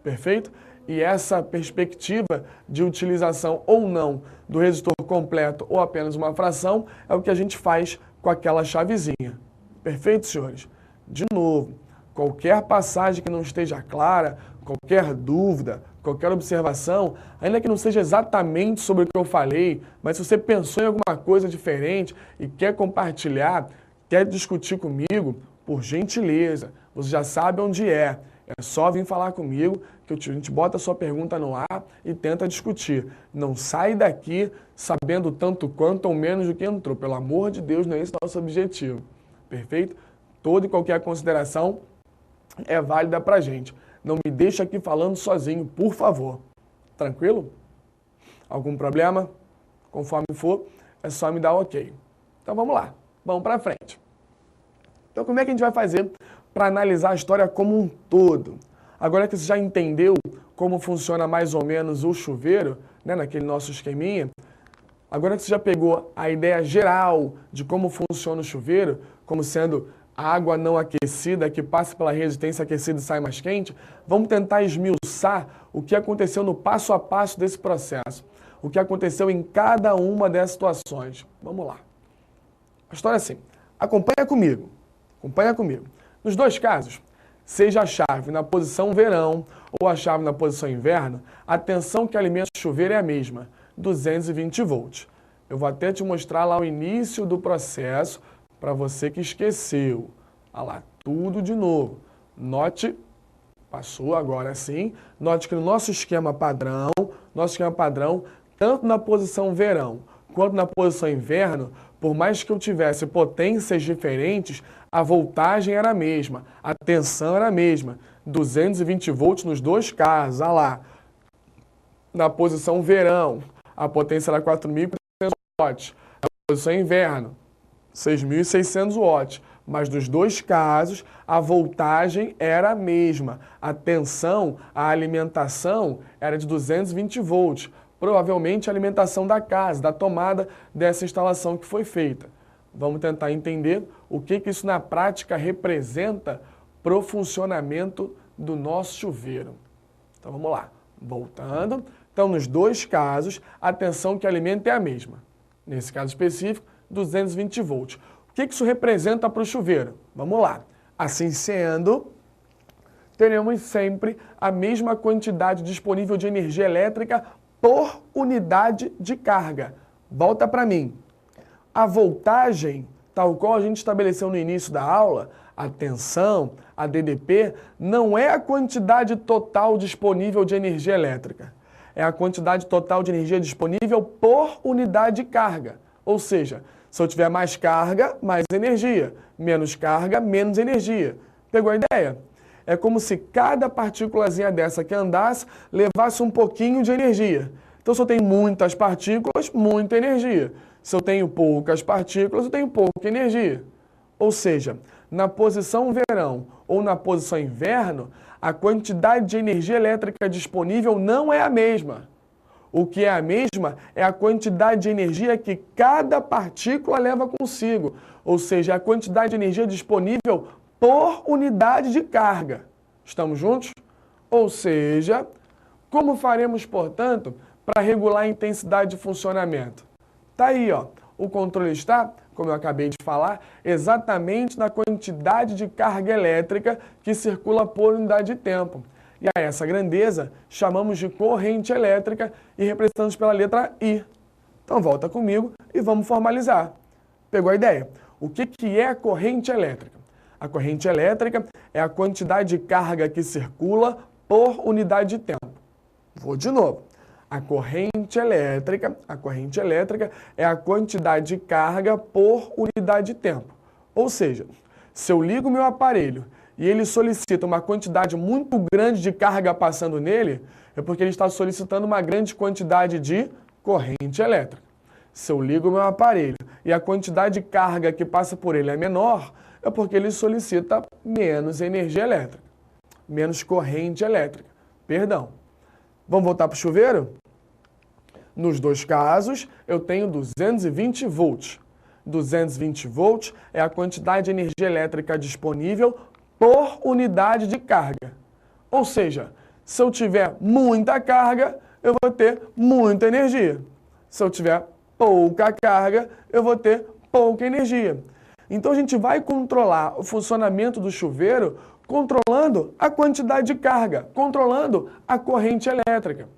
[SPEAKER 2] Perfeito? E essa perspectiva de utilização ou não do resistor completo ou apenas uma fração é o que a gente faz com aquela chavezinha. Perfeito, senhores? De novo, qualquer passagem que não esteja clara, qualquer dúvida, qualquer observação, ainda que não seja exatamente sobre o que eu falei, mas se você pensou em alguma coisa diferente e quer compartilhar, quer discutir comigo, por gentileza, você já sabe onde é. É só vir falar comigo, que a gente bota a sua pergunta no ar e tenta discutir. Não sai daqui sabendo tanto quanto ou menos do que entrou. Pelo amor de Deus, não é esse o nosso objetivo. Perfeito? Toda e qualquer consideração é válida pra gente. Não me deixa aqui falando sozinho, por favor. Tranquilo? Algum problema? Conforme for, é só me dar ok. Então vamos lá. Vamos para frente. Então, como é que a gente vai fazer para analisar a história como um todo? Agora que você já entendeu como funciona mais ou menos o chuveiro, né, naquele nosso esqueminha, agora que você já pegou a ideia geral de como funciona o chuveiro, como sendo a água não aquecida que passa pela resistência aquecida e sai mais quente, vamos tentar esmiuçar o que aconteceu no passo a passo desse processo, o que aconteceu em cada uma dessas situações. Vamos lá. A história é assim, acompanha comigo. Nos dois casos, seja a chave na posição verão ou a chave na posição inverno, a tensão que alimenta o chuveiro é a mesma, 220 volts. Eu vou até te mostrar lá o início do processo para você que esqueceu. Olha lá, tudo de novo. Note, passou agora sim, note que no nosso esquema padrão, tanto na posição verão quanto na posição inverno, por mais que eu tivesse potências diferentes, a voltagem era a mesma, a tensão era a mesma, 220 volts nos dois casos, olha lá. Na posição verão, a potência era 4.400 watts, na posição inverno, 6.600 watts, mas nos dois casos a voltagem era a mesma, a tensão, a alimentação era de 220 volts, provavelmente a alimentação da casa, da tomada dessa instalação que foi feita. Vamos tentar entender o que isso na prática representa para o funcionamento do nosso chuveiro. Então vamos lá, voltando. Então nos dois casos, a tensão que alimenta é a mesma. Nesse caso específico, 220 volts. O que isso representa para o chuveiro? Vamos lá. Assim sendo, teremos sempre a mesma quantidade disponível de energia elétrica por unidade de carga. Volta para mim. A voltagem, tal qual a gente estabeleceu no início da aula, a tensão, a DDP, não é a quantidade total disponível de energia elétrica. É a quantidade total de energia disponível por unidade de carga. Ou seja, se eu tiver mais carga, mais energia. Menos carga, menos energia. Pegou a ideia? É como se cada partículazinha dessa que andasse levasse um pouquinho de energia. Então, se eu tenho muitas partículas, muita energia. Se eu tenho poucas partículas, eu tenho pouca energia. Ou seja, na posição verão ou na posição inverno, a quantidade de energia elétrica disponível não é a mesma. O que é a mesma é a quantidade de energia que cada partícula leva consigo. Ou seja, a quantidade de energia disponível por unidade de carga. Estamos juntos? Ou seja, como faremos, portanto, para regular a intensidade de funcionamento? Está aí, ó. O controle está, como eu acabei de falar, exatamente na quantidade de carga elétrica que circula por unidade de tempo. E a essa grandeza chamamos de corrente elétrica e representamos pela letra I. Então volta comigo e vamos formalizar. Pegou a ideia? O que é a corrente elétrica? A corrente elétrica é a quantidade de carga que circula por unidade de tempo. Vou de novo. A corrente elétrica é a quantidade de carga por unidade de tempo. Ou seja, se eu ligo meu aparelho e ele solicita uma quantidade muito grande de carga passando nele, é porque ele está solicitando uma grande quantidade de corrente elétrica. Se eu ligo meu aparelho e a quantidade de carga que passa por ele é menor, é porque ele solicita menos energia elétrica, menos corrente elétrica. Perdão. Vamos voltar para o chuveiro? Nos dois casos, eu tenho 220 volts. 220 volts é a quantidade de energia elétrica disponível por unidade de carga. Ou seja, se eu tiver muita carga, eu vou ter muita energia. Se eu tiver pouca carga, eu vou ter pouca energia. Então a gente vai controlar o funcionamento do chuveiro controlando a quantidade de carga, controlando a corrente elétrica.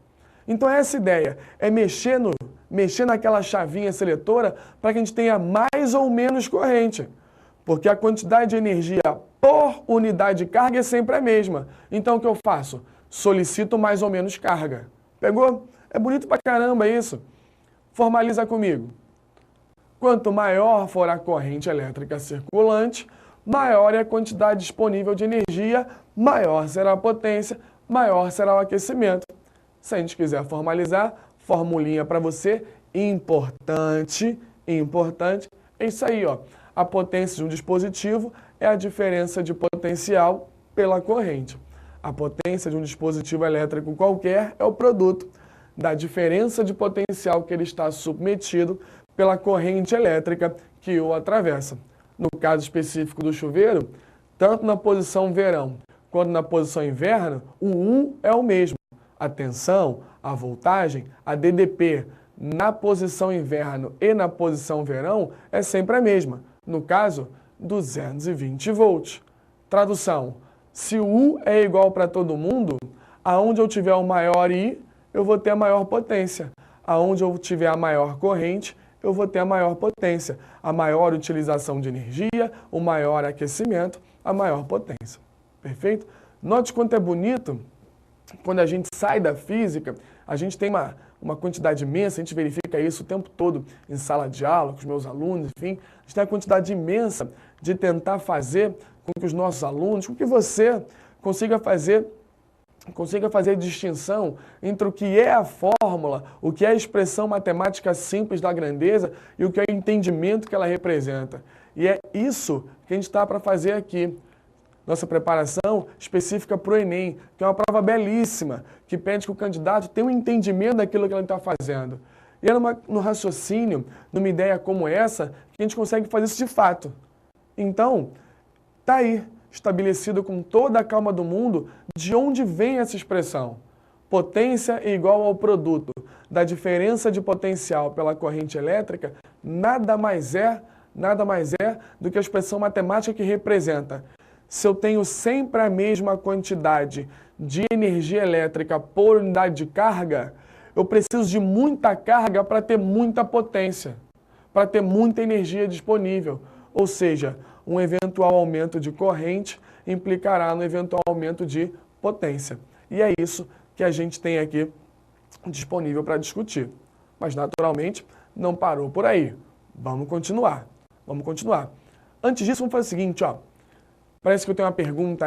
[SPEAKER 2] Então essa ideia é mexer naquela chavinha seletora para que a gente tenha mais ou menos corrente. Porque a quantidade de energia por unidade de carga é sempre a mesma. Então o que eu faço? Solicito mais ou menos carga. Pegou? É bonito pra caramba isso. Formaliza comigo. Quanto maior for a corrente elétrica circulante, maior é a quantidade disponível de energia, maior será a potência, maior será o aquecimento. Se a gente quiser formalizar, formulinha para você, importante, é isso aí, ó. A potência de um dispositivo é a diferença de potencial pela corrente. A potência de um dispositivo elétrico qualquer é o produto da diferença de potencial que ele está submetido pela corrente elétrica que o atravessa. No caso específico do chuveiro, tanto na posição verão quanto na posição inverno, o U é o mesmo. A tensão, a voltagem, a DDP na posição inverno e na posição verão é sempre a mesma. No caso, 220 volts. Tradução: se o U é igual para todo mundo, aonde eu tiver o maior I, eu vou ter a maior potência. Aonde eu tiver a maior corrente, eu vou ter a maior potência. A maior utilização de energia, o maior aquecimento, a maior potência. Perfeito? Note quanto é bonito, quando a gente sai da física, a gente tem uma quantidade imensa, a gente verifica isso o tempo todo em sala de aula, com os meus alunos, enfim. A gente tem uma quantidade imensa de tentar fazer com que os nossos alunos, com que você consiga fazer distinção entre o que é a fórmula, o que é a expressão matemática simples da grandeza e o que é o entendimento que ela representa. E é isso que a gente está para fazer aqui. Nossa preparação específica para o Enem, que é uma prova belíssima, que pede que o candidato tenha um entendimento daquilo que ele está fazendo. E é no raciocínio, numa ideia como essa, que a gente consegue fazer isso de fato. Então, está aí, estabelecido com toda a calma do mundo, de onde vem essa expressão. Potência é igual ao produto da diferença de potencial pela corrente elétrica, nada mais é do que a expressão matemática que representa. Se eu tenho sempre a mesma quantidade de energia elétrica por unidade de carga, eu preciso de muita carga para ter muita potência, para ter muita energia disponível. Ou seja, um eventual aumento de corrente implicará no eventual aumento de potência. E é isso que a gente tem aqui disponível para discutir. Mas, naturalmente, não parou por aí. Vamos continuar. Antes disso, vamos fazer o seguinte, ó. Parece que eu tenho uma pergunta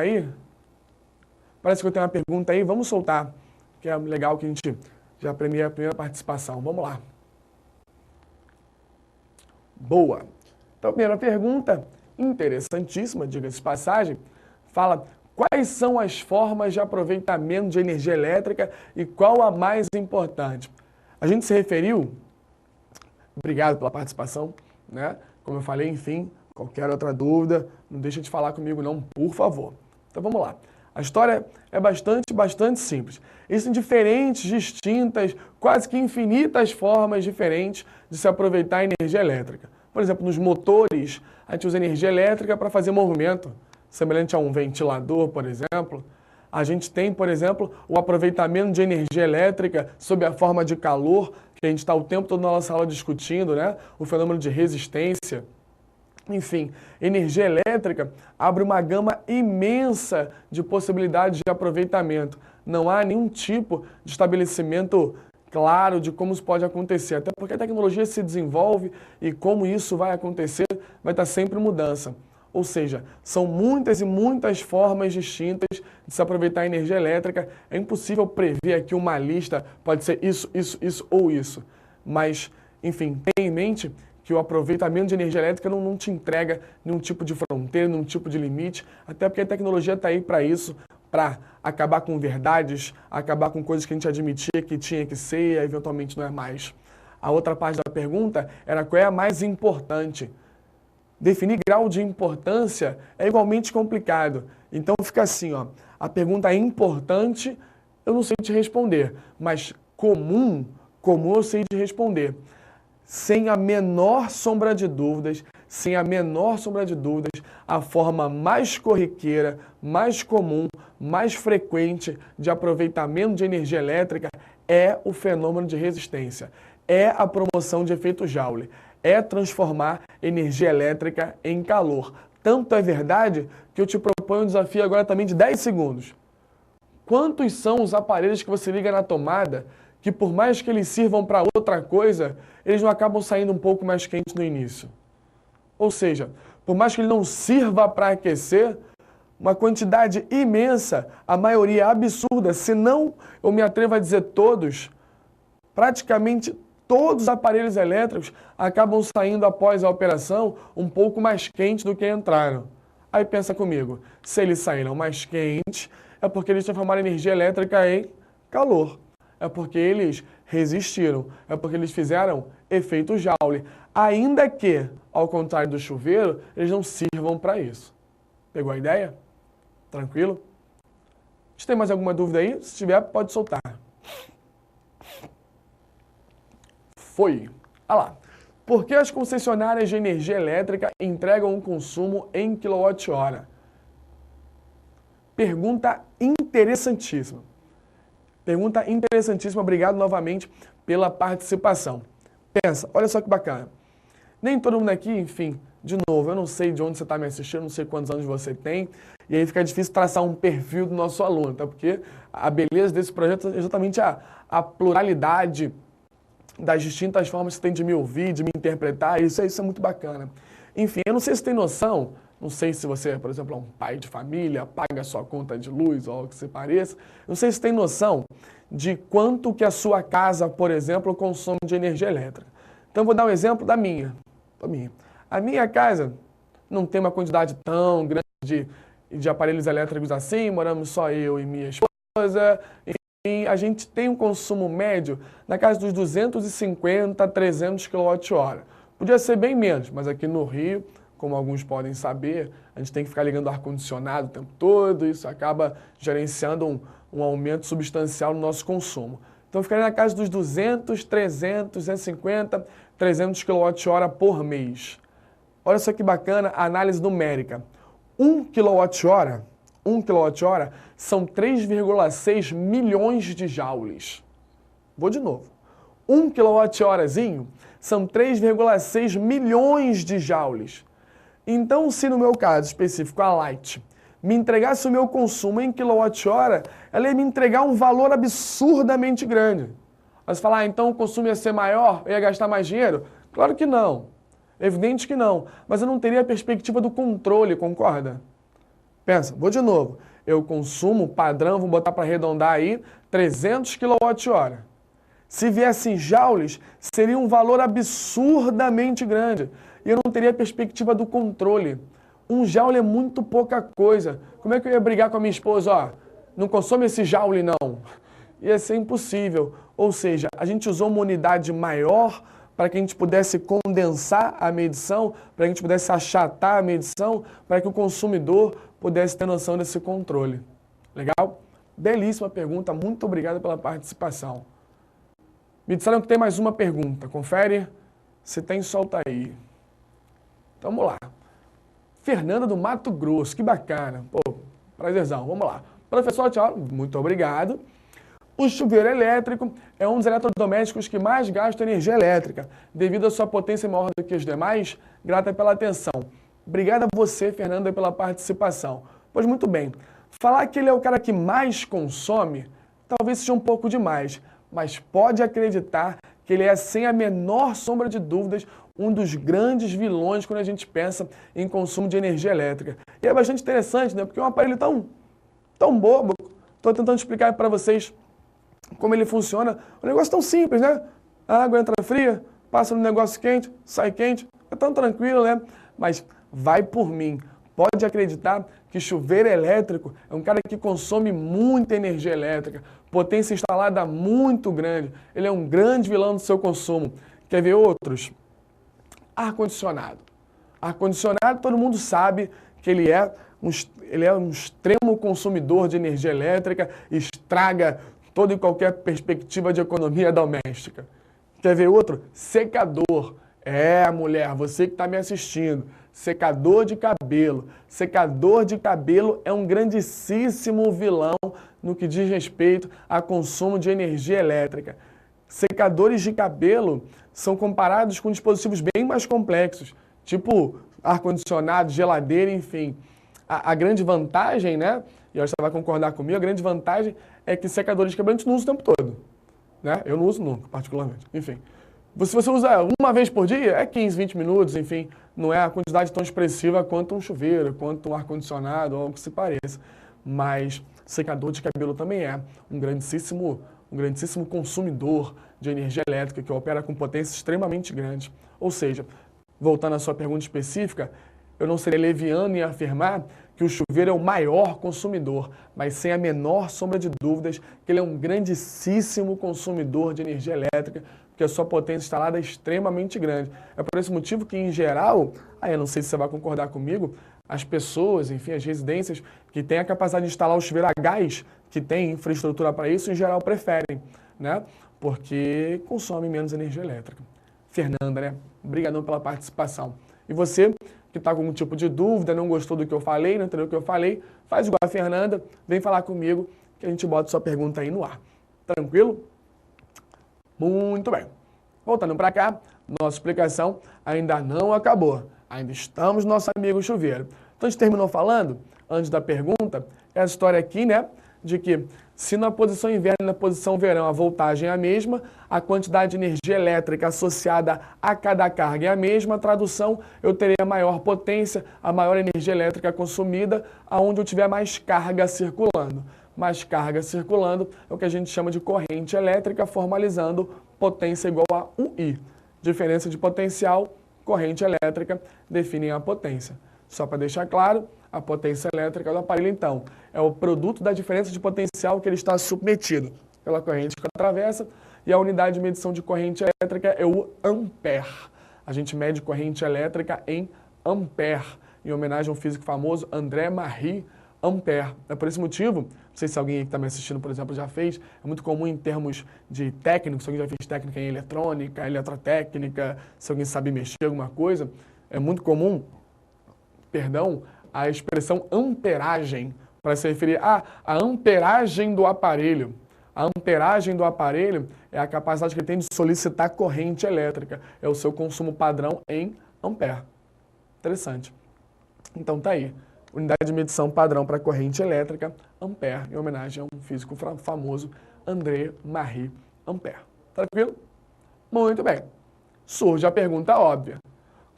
[SPEAKER 2] aí. Vamos soltar, que é legal que a gente já premia a primeira participação. Vamos lá. Boa. Então, a primeira pergunta, interessantíssima, diga-se de passagem, fala: quais são as formas de aproveitamento de energia elétrica e qual a mais importante? A gente se referiu, obrigado pela participação, né? Como eu falei, enfim, qualquer outra dúvida, não deixa de falar comigo não, por favor. Então vamos lá. A história é bastante simples. Existem diferentes, distintas, quase que infinitas formas diferentes de se aproveitar a energia elétrica. Por exemplo, nos motores, a gente usa energia elétrica para fazer movimento, semelhante a um ventilador, por exemplo. A gente tem, por exemplo, o aproveitamento de energia elétrica sob a forma de calor, que a gente está o tempo todo na nossa aula discutindo, né? O fenômeno de resistência. Enfim, energia elétrica abre uma gama imensa de possibilidades de aproveitamento. Não há nenhum tipo de estabelecimento claro de como isso pode acontecer, até porque a tecnologia se desenvolve e como isso vai acontecer vai estar sempre em mudança. Ou seja, são muitas e muitas formas distintas de se aproveitar a energia elétrica. É impossível prever aqui uma lista, pode ser isso ou isso. Mas, enfim, tenha em mente que o aproveitamento de energia elétrica não te entrega nenhum tipo de fronteira, nenhum tipo de limite, até porque a tecnologia está aí para isso, para acabar com verdades, acabar com coisas que a gente admitia que tinha que ser e eventualmente não é mais. A outra parte da pergunta era qual é a mais importante. Definir grau de importância é igualmente complicado. Então fica assim, ó, a pergunta é importante, eu não sei te responder, mas comum eu sei te responder. Sem a menor sombra de dúvidas, a forma mais corriqueira, mais comum, mais frequente de aproveitamento de energia elétrica é o fenômeno de resistência, é a promoção de efeito Joule, é transformar energia elétrica em calor. Tanto é verdade que eu te proponho um desafio agora também de 10 segundos. Quantos são os aparelhos que você liga na tomada que por mais que eles sirvam para outra coisa, eles não acabam saindo um pouco mais quentes no início? Ou seja, por mais que ele não sirva para aquecer, uma quantidade imensa, a maioria absurda, se não, eu me atrevo a dizer todos, praticamente todos os aparelhos elétricos acabam saindo após a operação um pouco mais quentes do que entraram. Aí pensa comigo, se eles saíram mais quentes, É porque eles transformaram a energia elétrica em calor. É porque eles resistiram. É porque eles fizeram efeito Joule. Ainda que, ao contrário do chuveiro, eles não sirvam para isso. Pegou a ideia? Tranquilo? Se tem mais alguma dúvida aí? Se tiver, pode soltar. Foi. Olha lá. Por que as concessionárias de energia elétrica entregam um consumo em quilowatt-hora? Pergunta interessantíssima. Pergunta interessantíssima. Obrigado novamente pela participação. Pensa, olha só que bacana. Nem todo mundo aqui, enfim, de novo, eu não sei de onde você está me assistindo, não sei quantos anos você tem, e aí fica difícil traçar um perfil do nosso aluno, tá? Porque a beleza desse projeto é exatamente a pluralidade das distintas formas que você tem de me ouvir, de me interpretar, isso é muito bacana. Enfim, eu não sei se tem noção, não sei se você, por exemplo, é um pai de família, paga a sua conta de luz ou o que se pareça, não sei se tem noção de quanto que a sua casa, por exemplo, consome de energia elétrica. Então, eu vou dar um exemplo da minha. A minha casa não tem uma quantidade tão grande de aparelhos elétricos assim, moramos só eu e minha esposa, enfim, a gente tem um consumo médio na casa dos 250 a 300 kWh. Podia ser bem menos, mas aqui no Rio, como alguns podem saber, a gente tem que ficar ligando o ar-condicionado o tempo todo, isso acaba gerenciando um aumento substancial no nosso consumo. Então, eu ficaria na casa dos 200, 300, 250, 300 kWh por mês. Olha só que bacana a análise numérica. 1 kWh são 3,6 milhões de joules. Vou de novo. 1 kWh são 3,6 milhões de joules. Então, se no meu caso específico, a Light, me entregasse o meu consumo em quilowatt-hora, ela ia me entregar um valor absurdamente grande. Mas falar, então o consumo ia ser maior, eu ia gastar mais dinheiro? Claro que não. Evidente que não. Mas eu não teria a perspectiva do controle, concorda? Pensa, vou de novo. Eu consumo padrão, vou botar para arredondar aí, 300 kWh. Se viessem joules, seria um valor absurdamente grande. E eu não teria a perspectiva do controle. Um joule é muito pouca coisa. Como é que eu ia brigar com a minha esposa? Ó, não consome esse joule, não. Ia ser impossível. Ou seja, a gente usou uma unidade maior para que a gente pudesse condensar a medição, para que a gente pudesse achatar a medição, para que o consumidor pudesse ter noção desse controle. Legal? Belíssima pergunta. Muito obrigado pela participação. Me disseram que tem mais uma pergunta. Confere? Se tem, solta aí. Então, vamos lá. Fernanda do Mato Grosso, que bacana. Pô, prazerzão, vamos lá. Professor Tiago, muito obrigado. O chuveiro elétrico é um dos eletrodomésticos que mais gasta energia elétrica. Devido à sua potência maior do que os demais, grata pela atenção. Obrigado a você, Fernanda, pela participação. Pois muito bem, falar que ele é o cara que mais consome, talvez seja um pouco demais, mas pode acreditar que ele é, sem a menor sombra de dúvidas, um dos grandes vilões quando a gente pensa em consumo de energia elétrica. E é bastante interessante, né? Porque é um aparelho tão bobo. Estou tentando explicar para vocês como ele funciona. Um negócio tão simples, né? A água entra fria, passa no negócio quente, sai quente. É tão tranquilo, né? Mas vai por mim. Pode acreditar que chuveiro elétrico é um cara que consome muita energia elétrica, potência instalada muito grande. Ele é um grande vilão do seu consumo. Quer ver outros? Ar-condicionado. Ar-condicionado, todo mundo sabe que ele é um extremo consumidor de energia elétrica, estraga toda e qualquer perspectiva de economia doméstica. Quer ver outro? Secador. É, mulher, você que está me assistindo. Secador de cabelo. Secador de cabelo é um grandíssimo vilão no que diz respeito a consumo de energia elétrica. Secadores de cabelo são comparados com dispositivos bem mais complexos, tipo ar-condicionado, geladeira, enfim. A grande vantagem, né, e você vai concordar comigo, a grande vantagem é que secadores de cabelo a gente não usa o tempo todo. Né? Eu não uso nunca, particularmente. Enfim. Se você usa uma vez por dia, é 15, 20 minutos, enfim, não é a quantidade tão expressiva quanto um chuveiro, quanto um ar-condicionado, ou algo que se pareça. Mas secador de cabelo também é um grandíssimo consumidor de energia elétrica que opera com potência extremamente grande. Ou seja, voltando à sua pergunta específica, eu não seria leviano em afirmar que o chuveiro é o maior consumidor, mas sem a menor sombra de dúvidas que ele é um grandíssimo consumidor de energia elétrica, porque a sua potência instalada é extremamente grande. É por esse motivo que, em geral, eu não sei se você vai concordar comigo, as pessoas, enfim, as residências que têm a capacidade de instalar o chuveiro a gás, que tem infraestrutura para isso, em geral preferem, né? Porque consomem menos energia elétrica. Fernanda, né? Obrigadão pela participação. E você que está com algum tipo de dúvida, não gostou do que eu falei, não entendeu o que eu falei, faz igual a Fernanda, vem falar comigo que a gente bota sua pergunta aí no ar. Tranquilo? Muito bem. Voltando para cá, nossa explicação ainda não acabou. Ainda estamos no nosso amigo chuveiro. Então a gente terminou falando, antes da pergunta, essa história aqui, né? De que se na posição inverno e na posição verão a voltagem é a mesma, a quantidade de energia elétrica associada a cada carga é a mesma, a tradução, eu terei a maior potência, a maior energia elétrica consumida, aonde eu tiver mais carga circulando. Mais carga circulando é o que a gente chama de corrente elétrica, formalizando potência igual a UI. Diferença de potencial, corrente elétrica, definem a potência. Só para deixar claro, a potência elétrica do aparelho, então, é o produto da diferença de potencial que ele está submetido pela corrente que atravessa, e a unidade de medição de corrente elétrica é o ampere. A gente mede corrente elétrica em ampere, em homenagem ao físico famoso André-Marie Ampère. É por esse motivo, não sei se alguém que está me assistindo, por exemplo, já fez, é muito comum em termos de técnico, se alguém já fez técnica em eletrônica, eletrotécnica, se alguém sabe mexer alguma coisa, é muito comum, a expressão amperagem, para se referir a amperagem do aparelho. A amperagem do aparelho é a capacidade que ele tem de solicitar corrente elétrica. É o seu consumo padrão em ampere. Interessante. Então tá aí. Unidade de medição padrão para corrente elétrica, ampere, em homenagem a um físico famoso, André-Marie Ampère. Tranquilo? Muito bem. Surge a pergunta óbvia.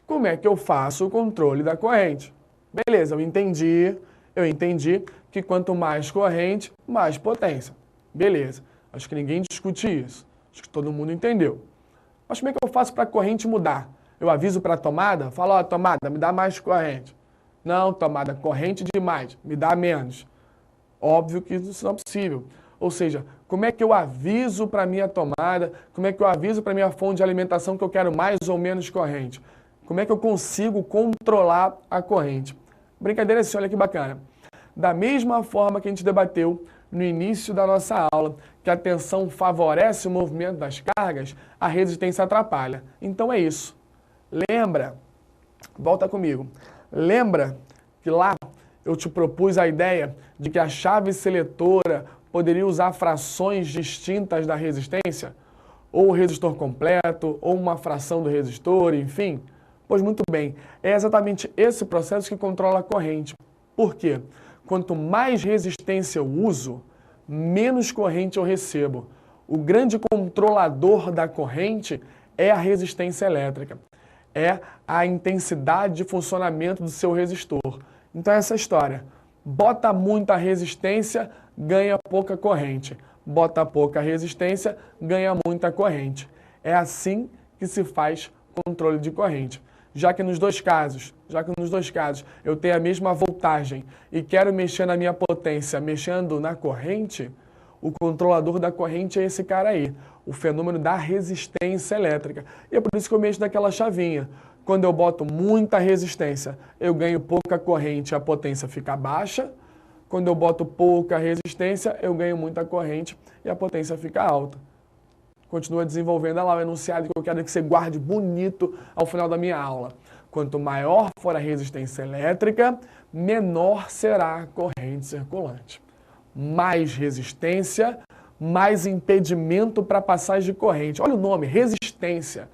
[SPEAKER 2] Como é que eu faço o controle da corrente? Beleza, eu entendi que quanto mais corrente, mais potência. Beleza, acho que ninguém discute isso. Acho que todo mundo entendeu. Mas como é que eu faço para a corrente mudar? Eu aviso para a tomada, falo, ó, tomada, me dá mais corrente. Não, tomada, corrente demais, me dá menos. Óbvio que isso não é possível. Ou seja, como é que eu aviso para a minha tomada, como é que eu aviso para a minha fonte de alimentação que eu quero mais ou menos corrente? Como é que eu consigo controlar a corrente? Brincadeira assim, olha que bacana. Da mesma forma que a gente debateu no início da nossa aula, que a tensão favorece o movimento das cargas, a resistência atrapalha. Então é isso. Lembra, volta comigo, lembra que lá eu te propus a ideia de que a chave seletora poderia usar frações distintas da resistência? Ou o resistor completo, ou uma fração do resistor, enfim. Pois muito bem, é exatamente esse processo que controla a corrente. Por quê? Quanto mais resistência eu uso, menos corrente eu recebo. O grande controlador da corrente é a resistência elétrica. É a intensidade de funcionamento do seu resistor. Então é essa história. Bota muita resistência, ganha pouca corrente. Bota pouca resistência, ganha muita corrente. É assim que se faz controle de corrente. Já que nos dois casos eu tenho a mesma voltagem e quero mexer na minha potência mexendo na corrente, o controlador da corrente é esse cara aí, o fenômeno da resistência elétrica. E é por isso que eu mexo naquela chavinha. Quando eu boto muita resistência, eu ganho pouca corrente, a potência fica baixa. Quando eu boto pouca resistência, eu ganho muita corrente e a potência fica alta. Continua desenvolvendo lá o enunciado que eu quero que você guarde bonito ao final da minha aula. Quanto maior for a resistência elétrica, menor será a corrente circulante. Mais resistência, mais impedimento para passagem de corrente. Olha o nome, resistência.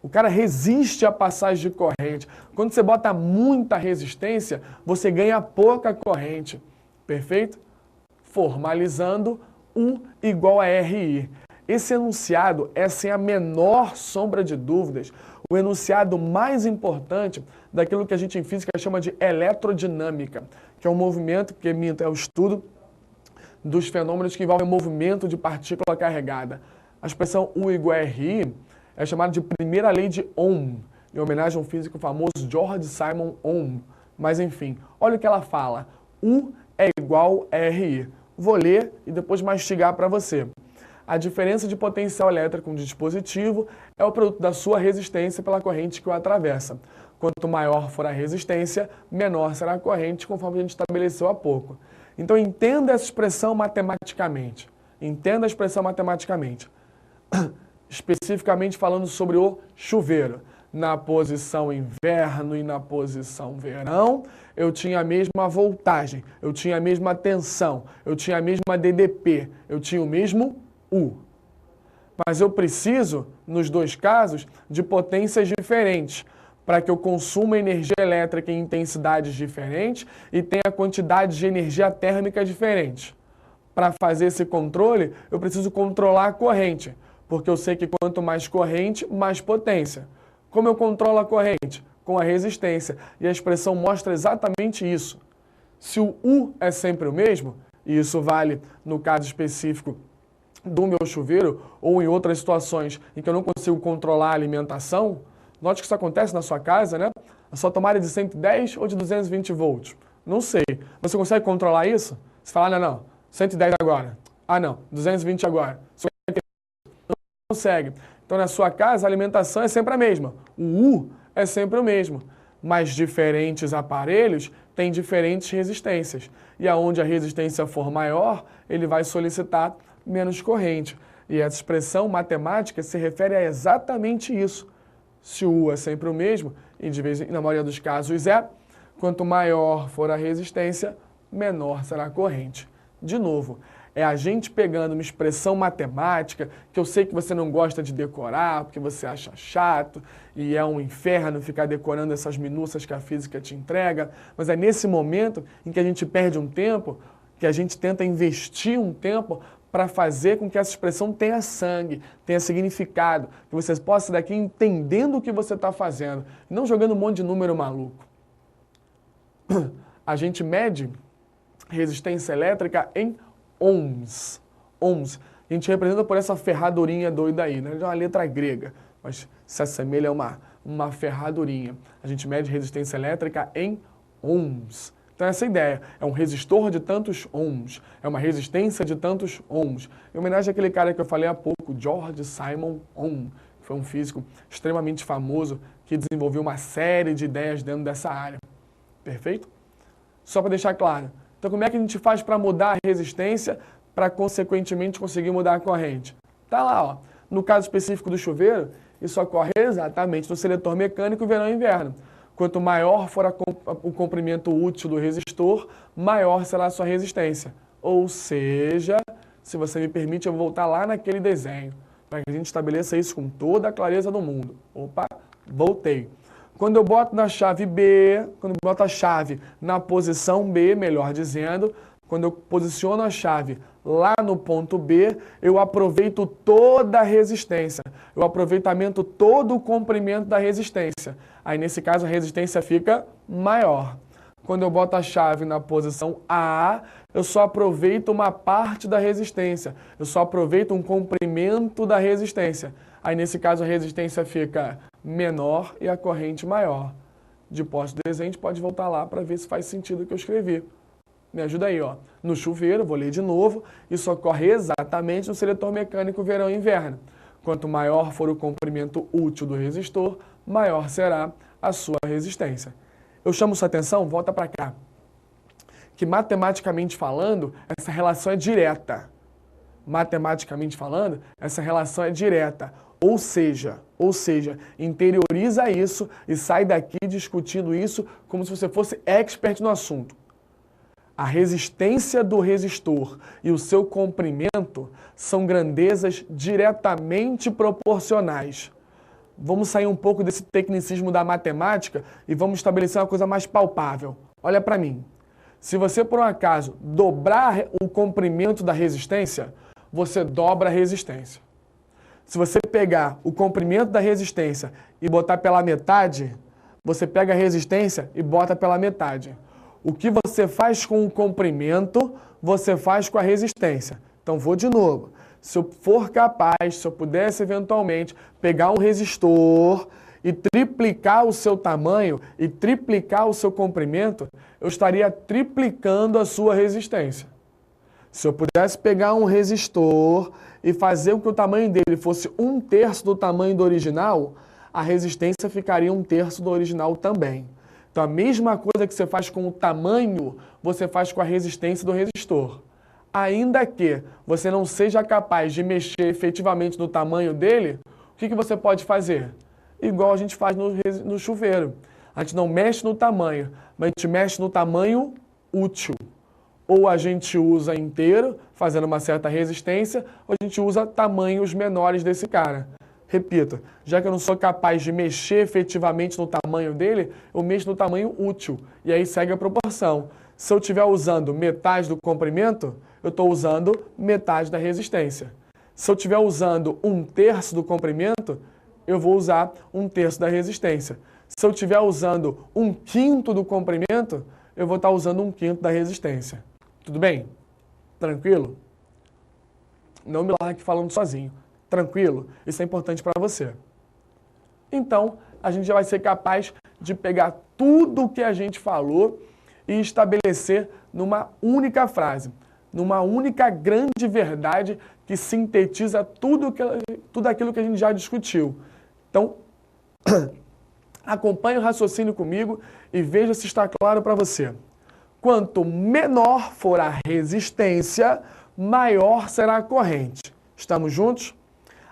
[SPEAKER 2] O cara resiste à passagem de corrente. Quando você bota muita resistência, você ganha pouca corrente. Perfeito? Formalizando U igual a RI. Esse enunciado é, sem a menor sombra de dúvidas, o enunciado mais importante daquilo que a gente em física chama de eletrodinâmica, que é um movimento, é o estudo dos fenômenos que envolvem movimento de partícula carregada. A expressão U igual a RI é chamada de primeira lei de Ohm, em homenagem ao físico famoso George Simon Ohm, Mas enfim, olha o que ela fala. U é igual a RI. Vou ler e depois mastigar para você. A diferença de potencial elétrico de um dispositivo é o produto da sua resistência pela corrente que o atravessa. Quanto maior for a resistência, menor será a corrente, conforme a gente estabeleceu há pouco. Então entenda essa expressão matematicamente. Entenda a expressão matematicamente. Especificamente falando sobre o chuveiro. Na posição inverno e na posição verão, eu tinha a mesma voltagem, eu tinha a mesma tensão, eu tinha a mesma DDP, eu tinha o mesmo U. Mas eu preciso, nos dois casos, de potências diferentes, para que eu consuma energia elétrica em intensidades diferentes e tenha quantidades de energia térmica diferentes. Para fazer esse controle, eu preciso controlar a corrente, porque eu sei que quanto mais corrente, mais potência. Como eu controlo a corrente? Com a resistência. E a expressão mostra exatamente isso. Se o U é sempre o mesmo, e isso vale no caso específico do meu chuveiro, ou em outras situações em que eu não consigo controlar a alimentação, note que isso acontece na sua casa, né? A sua tomada é de 110 ou de 220 volts? Não sei. Você consegue controlar isso? Você fala, não, 110 agora. Ah, não, 220 agora. Não consegue. Então, na sua casa, a alimentação é sempre a mesma. O U é sempre o mesmo. Mas diferentes aparelhos têm diferentes resistências. E aonde a resistência for maior, ele vai solicitar menos corrente. E essa expressão matemática se refere a exatamente isso. Se o U é sempre o mesmo, e na maioria dos casos é, quanto maior for a resistência, menor será a corrente. De novo, é a gente pegando uma expressão matemática, que eu sei que você não gosta de decorar, porque você acha chato, e é um inferno ficar decorando essas minúcias que a física te entrega, mas é nesse momento em que a gente perde um tempo, que a gente tenta investir um tempo para fazer com que essa expressão tenha sangue, tenha significado, que você possa sair daqui entendendo o que você está fazendo, não jogando um monte de número maluco. A gente mede resistência elétrica em ohms. Ohms. A gente representa por essa ferradurinha doida aí, né? É uma letra grega, mas se assemelha a uma ferradurinha. A gente mede resistência elétrica em ohms. Então essa é a ideia. É um resistor de tantos ohms. É uma resistência de tantos ohms. Em homenagem àquele cara que eu falei há pouco, George Simon Ohm, que foi um físico extremamente famoso que desenvolveu uma série de ideias dentro dessa área. Perfeito? Só para deixar claro. Então, como é que a gente faz para mudar a resistência para, consequentemente, conseguir mudar a corrente? Tá lá, ó. No caso específico do chuveiro, isso ocorre exatamente no seletor mecânico verão e inverno. Quanto maior for o comprimento útil do resistor, maior será a sua resistência. Ou seja, se você me permite, eu vou voltar lá naquele desenho, para que a gente estabeleça isso com toda a clareza do mundo. Opa, voltei. Quando eu boto na chave B, quando eu boto a chave na posição B, melhor dizendo, quando eu posiciono a chave lá no ponto B, eu aproveito toda a resistência. Eu aproveitamento todo o comprimento da resistência. Aí, nesse caso, a resistência fica maior. Quando eu boto a chave na posição A, eu só aproveito uma parte da resistência. Eu só aproveito um comprimento da resistência. Aí, nesse caso, a resistência fica menor e a corrente maior. Depois do desenho, a gente pode voltar lá para ver se faz sentido o que eu escrevi. Me ajuda aí, ó. No chuveiro, vou ler de novo, isso ocorre exatamente no seletor mecânico verão e inverno. Quanto maior for o comprimento útil do resistor, maior será a sua resistência. Eu chamo sua atenção, volta para cá, que matematicamente falando, essa relação é direta. Matematicamente falando, essa relação é direta. Ou seja, interioriza isso e sai daqui discutindo isso como se você fosse expert no assunto. A resistência do resistor e o seu comprimento são grandezas diretamente proporcionais. Vamos sair um pouco desse tecnicismo da matemática e vamos estabelecer uma coisa mais palpável. Olha para mim. Se você, por um acaso, dobrar o comprimento da resistência, você dobra a resistência. Se você pegar o comprimento da resistência e botar pela metade, você pega a resistência e bota pela metade. O que você faz com o comprimento, você faz com a resistência. Então, vou de novo. Se eu for capaz, se eu pudesse eventualmente pegar um resistor e triplicar o seu tamanho e triplicar o seu comprimento, eu estaria triplicando a sua resistência. Se eu pudesse pegar um resistor e fazer com que o tamanho dele fosse 1/3 do tamanho do original, a resistência ficaria 1/3 do original também. Então a mesma coisa que você faz com o tamanho, você faz com a resistência do resistor. Ainda que você não seja capaz de mexer efetivamente no tamanho dele, o que você pode fazer? Igual a gente faz no chuveiro. A gente não mexe no tamanho, mas a gente mexe no tamanho útil. Ou a gente usa inteiro, fazendo uma certa resistência, ou a gente usa tamanhos menores desse cara. Repito, já que eu não sou capaz de mexer efetivamente no tamanho dele, eu mexo no tamanho útil. E aí segue a proporção. Se eu estiver usando metade do comprimento, eu estou usando metade da resistência. Se eu estiver usando 1/3 do comprimento, eu vou usar 1/3 da resistência. Se eu estiver usando 1/5 do comprimento, eu vou estar usando 1/5 da resistência. Tudo bem? Tranquilo? Não me largue falando sozinho. Tranquilo? Isso é importante para você. Então, a gente já vai ser capaz de pegar tudo o que a gente falou e estabelecer numa única frase, numa única grande verdade que sintetiza tudo aquilo que a gente já discutiu. Então, acompanhe o raciocínio comigo e veja se está claro para você. Quanto menor for a resistência, maior será a corrente. Estamos juntos?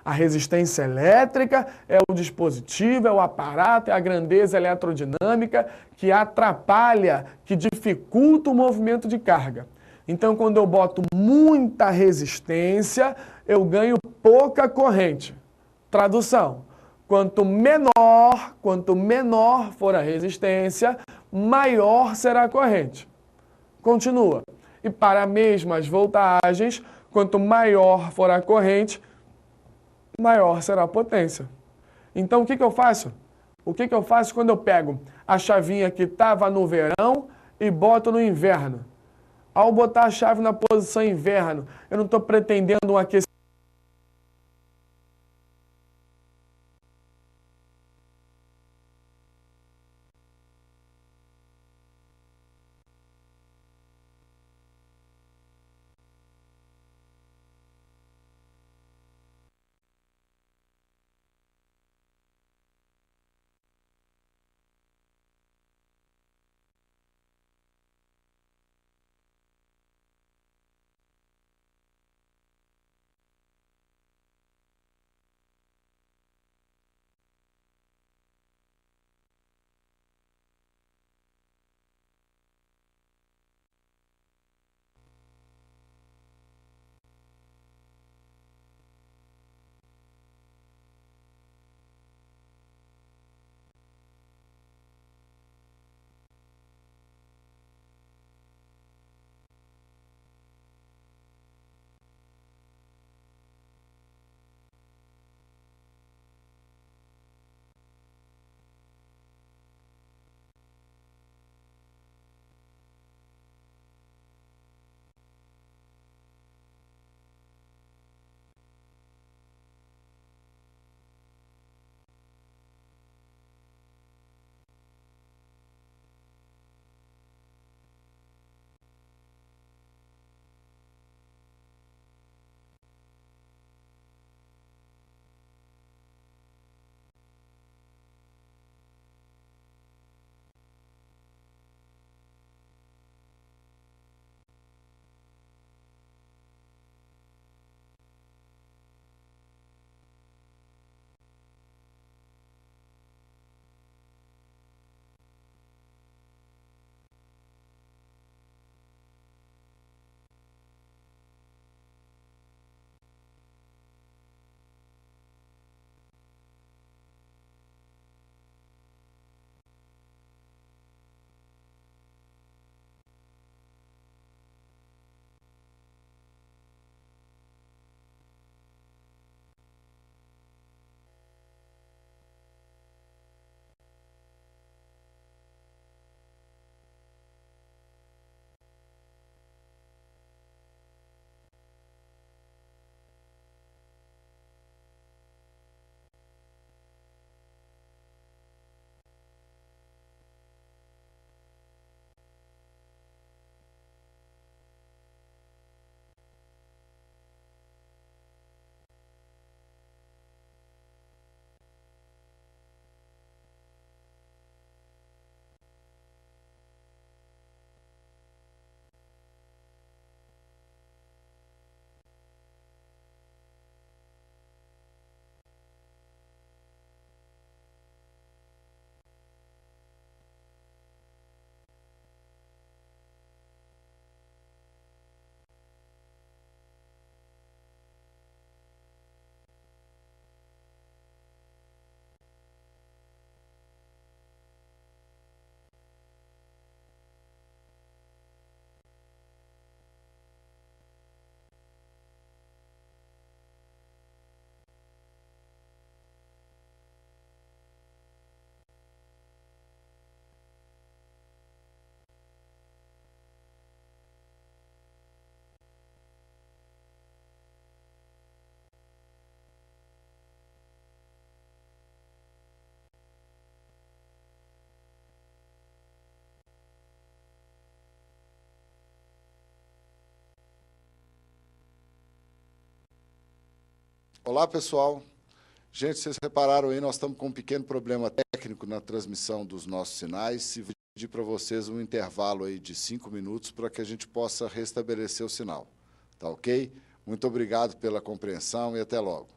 [SPEAKER 2] A resistência elétrica é o dispositivo, é o aparato, é a grandeza eletrodinâmica que atrapalha, que dificulta o movimento de carga. Então, quando eu boto muita resistência, eu ganho pouca corrente. Tradução: quanto menor for a resistência, maior será a corrente. Continua. E para as mesmas voltagens, quanto maior for a corrente, maior será a potência. Então, o que eu faço? O que eu faço quando eu pego a chavinha que estava no verão e boto no inverno? Ao botar a chave na posição inverno, eu não estou pretendendo um aquecimento.
[SPEAKER 3] Olá, pessoal. Gente, vocês repararam aí, nós estamos com um pequeno problema técnico na transmissão dos nossos sinais. E vou pedir para vocês um intervalo aí de 5 minutos para que a gente possa restabelecer o sinal. Tá ok? Muito obrigado pela compreensão e até logo.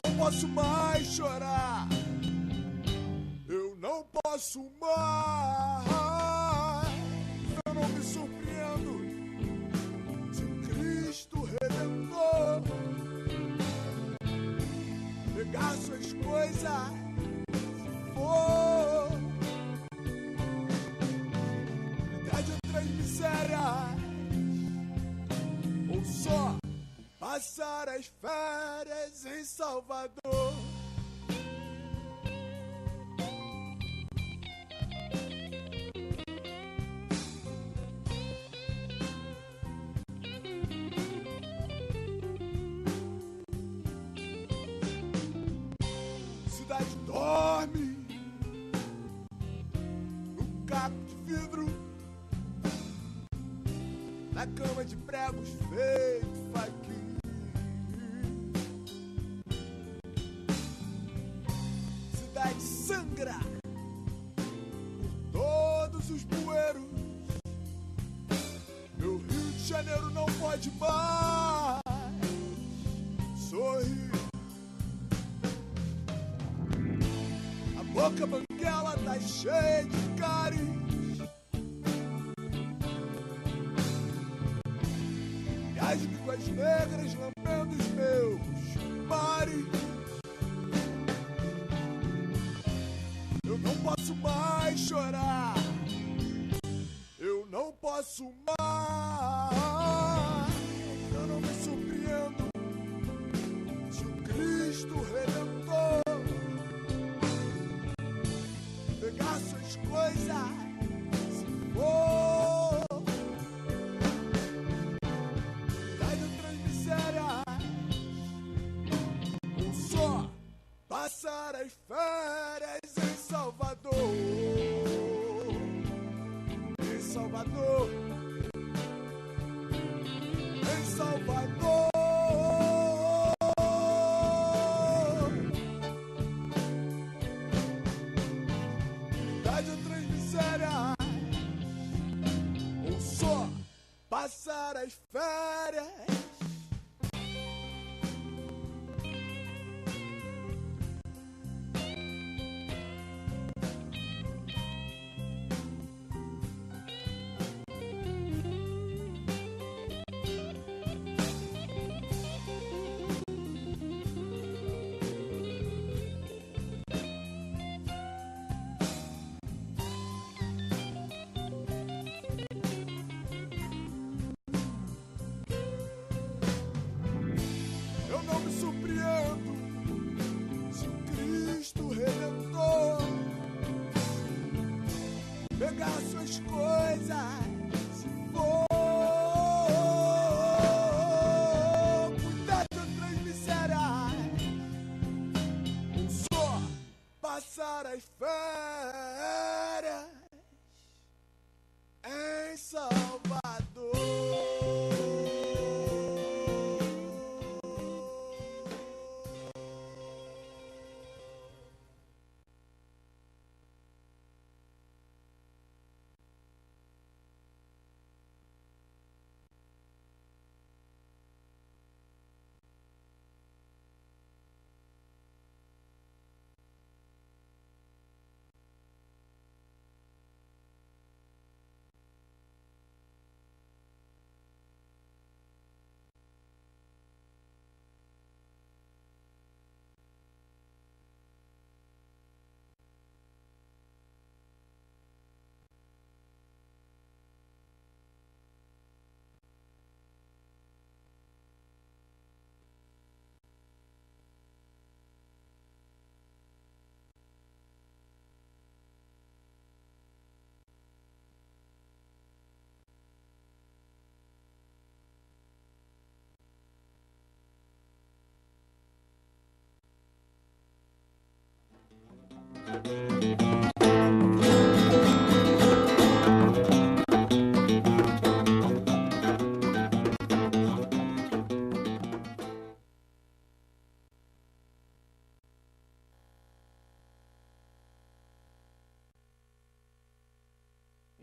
[SPEAKER 4] Não posso mais chorar, eu não posso mais. Eu não me surpreendo se Cristo Redentor pegar suas coisas, se for lidar de outras misérias, ou só passar as férias em Salvador. Cidade dorme no caco de vidro, na cama de pregos feito faquinha. Sangra por todos os bueiros. Meu Rio de Janeiro não pode mais sorrir. A boca banguela tá cheia de cáries. E as línguas negras lambendo os meus mares. Eu não posso mais chorar, eu não posso mais. Eu não me surpreendo se o Cristo Redentor pegar suas coisas, se for dar de outras misérias, ou só passar as férias em Salvador, em Salvador, em Salvador. Dá de outras misérias, ou só passar as férias. Pegar suas coisas, se for cuidar de outras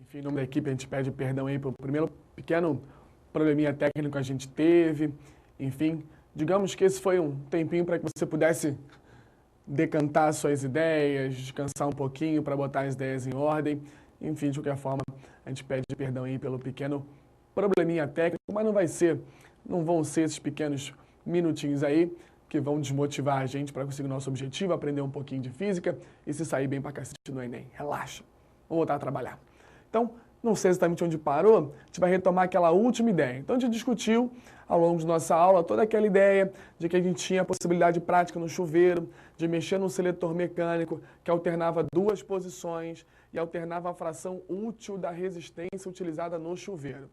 [SPEAKER 2] Enfim, em nome da equipe, a gente pede perdão aí pelo primeiro pequeno probleminha técnico que a gente teve. Enfim, digamos que esse foi um tempinho para que você pudesse decantar suas ideias, descansar um pouquinho para botar as ideias em ordem. Enfim, de qualquer forma, a gente pede perdão aí pelo pequeno probleminha técnico, mas não vão ser esses pequenos minutinhos aí que vão desmotivar a gente para conseguir o nosso objetivo, aprender um pouquinho de física e se sair bem pra cacete no Enem. Relaxa, vamos voltar a trabalhar. Então, não sei exatamente onde parou, a gente vai retomar aquela última ideia. Então, a gente discutiu ao longo de nossa aula toda aquela ideia de que a gente tinha a possibilidade prática no chuveiro, de mexer num seletor mecânico que alternava duas posições e alternava a fração útil da resistência utilizada no chuveiro.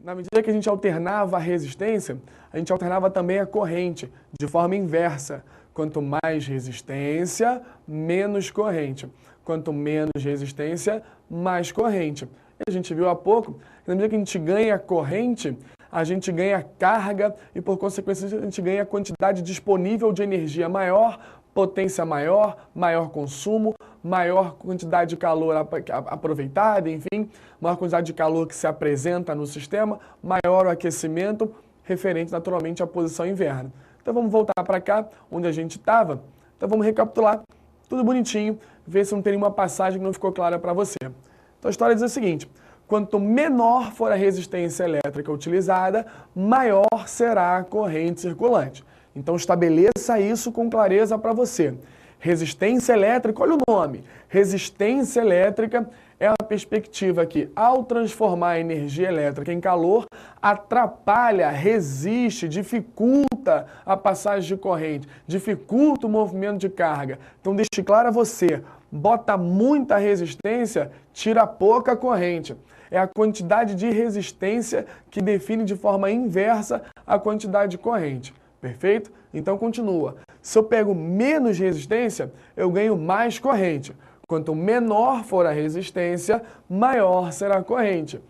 [SPEAKER 2] Na medida que a gente alternava a resistência, a gente alternava também a corrente, de forma inversa. Quanto mais resistência, menos corrente. Quanto menos resistência, mais corrente. E a gente viu há pouco que na medida que a gente ganha corrente, a gente ganha carga e, por consequência, a gente ganha quantidade disponível de energia maior, potência maior, maior consumo, maior quantidade de calor aproveitada, enfim, maior quantidade de calor que se apresenta no sistema, maior o aquecimento, referente naturalmente à posição inverno. Então vamos voltar para cá, onde a gente estava. Então vamos recapitular tudo bonitinho, ver se não tem nenhuma passagem que não ficou clara para você. Então a história diz o seguinte: quanto menor for a resistência elétrica utilizada, maior será a corrente circulante. Então estabeleça isso com clareza para você. Resistência elétrica, olha o nome. Resistência elétrica é uma perspectiva que, ao transformar a energia elétrica em calor, atrapalha, resiste, dificulta a passagem de corrente, dificulta o movimento de carga. Então deixe claro a você, bota muita resistência, tira pouca corrente. É a quantidade de resistência que define de forma inversa a quantidade de corrente. Perfeito? Então continua. Se eu pego menos resistência, eu ganho mais corrente. Quanto menor for a resistência, maior será a corrente.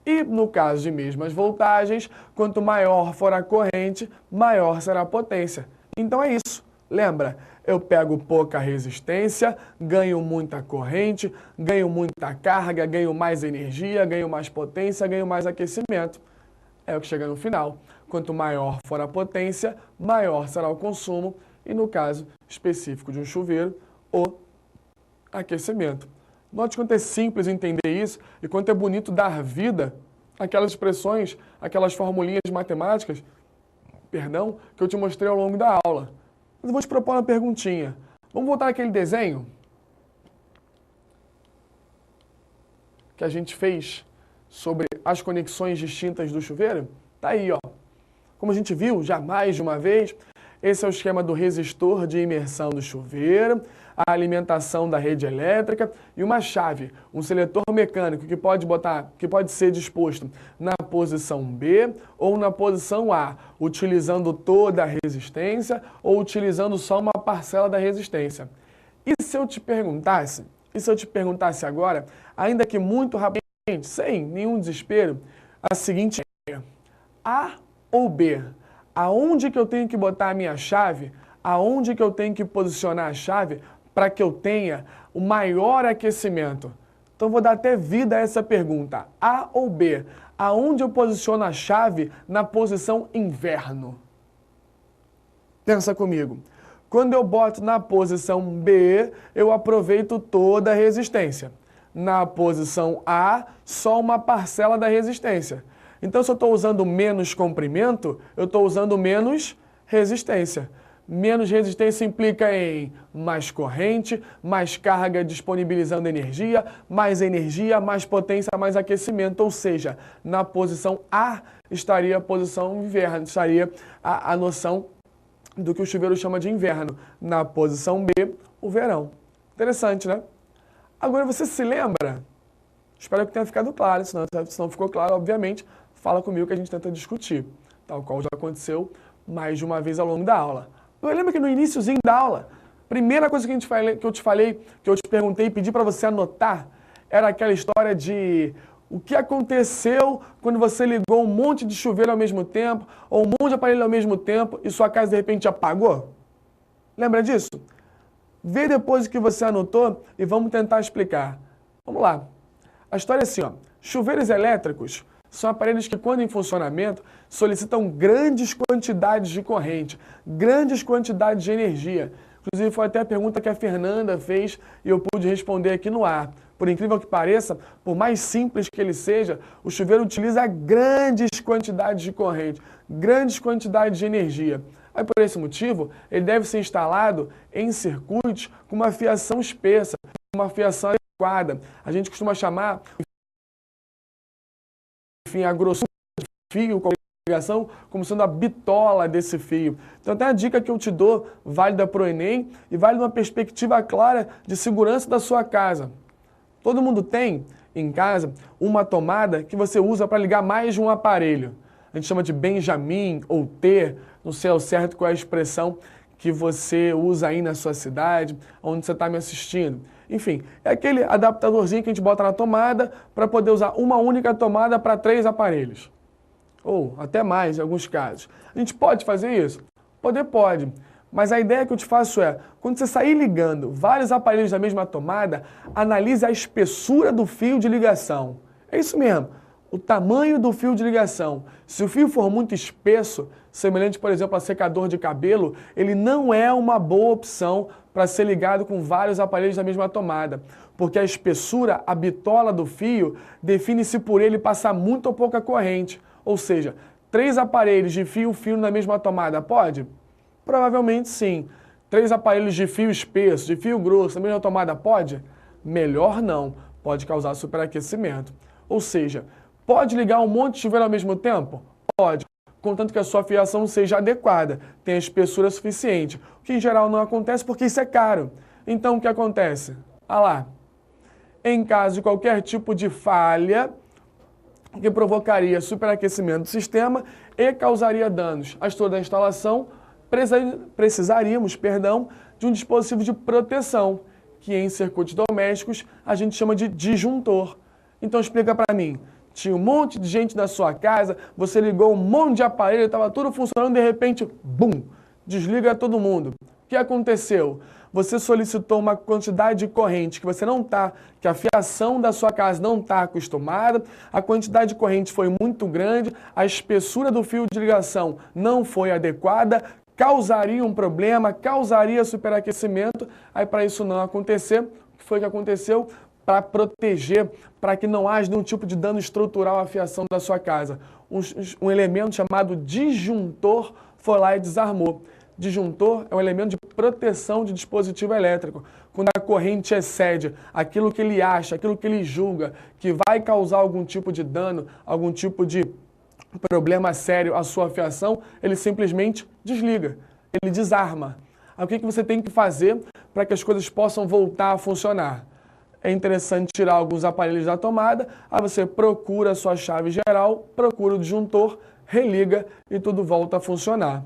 [SPEAKER 2] E no caso de mesmas voltagens, quanto maior for a corrente, maior será a potência. Então é isso. Lembra? Eu pego pouca resistência, ganho muita corrente, ganho muita carga, ganho mais energia, ganho mais potência, ganho mais aquecimento. É o que chega no final. Quanto maior for a potência, maior será o consumo e, no caso específico de um chuveiro, o aquecimento. Note quanto é simples entender isso e quanto é bonito dar vida àquelas expressões, aquelas formulinhas matemáticas, que eu te mostrei ao longo da aula. Mas eu vou te propor uma perguntinha. Vamos voltar àquele desenho que a gente fez sobre as conexões distintas do chuveiro? Tá aí, ó. Como a gente viu já mais de uma vez, esse é o esquema do resistor de imersão do chuveiro, a alimentação da rede elétrica e uma chave, um seletor mecânico que pode ser disposto na posição B ou na posição A, utilizando toda a resistência ou utilizando só uma parcela da resistência. E se eu te perguntasse agora, ainda que muito rapidamente, sem nenhum desespero, a seguinte é: A ou B? Aonde que eu tenho que botar a minha chave? Aonde que eu tenho que posicionar a chave para que eu tenha o maior aquecimento? Então vou dar até vida a essa pergunta. A ou B? Aonde eu posiciono a chave na posição inverno? Pensa comigo. Quando eu boto na posição B, eu aproveito toda a resistência. Na posição A, só uma parcela da resistência. Então, se eu estou usando menos comprimento, eu estou usando menos resistência. Menos resistência implica em mais corrente, mais carga disponibilizando energia, mais potência, mais aquecimento. Ou seja, na posição A estaria a posição inverno, estaria a noção do que o chuveiro chama de inverno. Na posição B, o verão. Interessante, né? Agora, você se lembra? Espero que tenha ficado claro. Se não ficou claro, obviamente, fala comigo que a gente tenta discutir, tal qual já aconteceu mais de uma vez ao longo da aula. Eu lembro que no iniciozinho da aula, primeira coisa que eu te perguntei e pedi para você anotar, era aquela história de o que aconteceu quando você ligou um monte de chuveiro ao mesmo tempo, ou um monte de aparelho ao mesmo tempo, e sua casa de repente apagou? Lembra disso? Vê depois o que você anotou e vamos tentar explicar. Vamos lá. A história é assim, ó. Chuveiros elétricos são aparelhos que, quando em funcionamento, solicitam grandes quantidades de corrente, grandes quantidades de energia. Inclusive, foi até a pergunta que a Fernanda fez e eu pude responder aqui no ar. Por incrível que pareça, por mais simples que ele seja, o chuveiro utiliza grandes quantidades de corrente, grandes quantidades de energia. Aí, por esse motivo, ele deve ser instalado em circuitos com uma fiação espessa, uma fiação adequada. A gente costuma chamar, enfim, a grossura do fio com a ligação como sendo a bitola desse fio. Então, tem a dica que eu te dou, válida para o Enem e válida uma perspectiva clara de segurança da sua casa. Todo mundo tem em casa uma tomada que você usa para ligar mais de um aparelho. A gente chama de Benjamin ou T, não sei ao certo qual é a expressão que você usa aí na sua cidade, onde você está me assistindo. Enfim, é aquele adaptadorzinho que a gente bota na tomada para poder usar uma única tomada para 3 aparelhos. Ou até mais em alguns casos. A gente pode fazer isso? Pode. Mas a ideia que eu te faço é, quando você sair ligando vários aparelhos da mesma tomada, analise a espessura do fio de ligação. É isso mesmo, o tamanho do fio de ligação. Se o fio for muito espesso, semelhante, por exemplo, a secador de cabelo, ele não é uma boa opção para ser ligado com vários aparelhos da mesma tomada. Porque a espessura, a bitola do fio, define-se por ele passar muito ou pouca corrente. Ou seja, 3 aparelhos de fio fino na mesma tomada, pode? Provavelmente sim. 3 aparelhos de fio espesso, de fio grosso, na mesma tomada, pode? Melhor não, pode causar superaquecimento. Ou seja, pode ligar um monte de chuveiro ao mesmo tempo? Pode, contanto que a sua fiação seja adequada, tenha espessura suficiente, o que em geral não acontece porque isso é caro. Então o que acontece? Ah lá, em caso de qualquer tipo de falha, que provocaria superaquecimento do sistema e causaria danos à estrutura da instalação, precisaríamos, de um dispositivo de proteção, que em circuitos domésticos a gente chama de disjuntor. Então explica para mim, tinha um monte de gente na sua casa, você ligou um monte de aparelho, estava tudo funcionando, de repente, bum, desliga todo mundo. O que aconteceu? Você solicitou uma quantidade de corrente que você não está, que a fiação da sua casa não está acostumada, a quantidade de corrente foi muito grande, a espessura do fio de ligação não foi adequada, causaria um problema, causaria superaquecimento. Aí, para isso não acontecer, o que foi que aconteceu? Para proteger, para que não haja nenhum tipo de dano estrutural à fiação da sua casa. Um elemento chamado disjuntor foi lá e desarmou. Disjuntor é um elemento de proteção de dispositivo elétrico. Quando a corrente excede aquilo que ele acha, aquilo que ele julga que vai causar algum tipo de dano, algum tipo de problema sério à sua fiação, ele simplesmente desliga, ele desarma. Aí, o que você tem que fazer para que as coisas possam voltar a funcionar? É interessante tirar alguns aparelhos da tomada, aí você procura a sua chave geral, procura o disjuntor, religa e tudo volta a funcionar.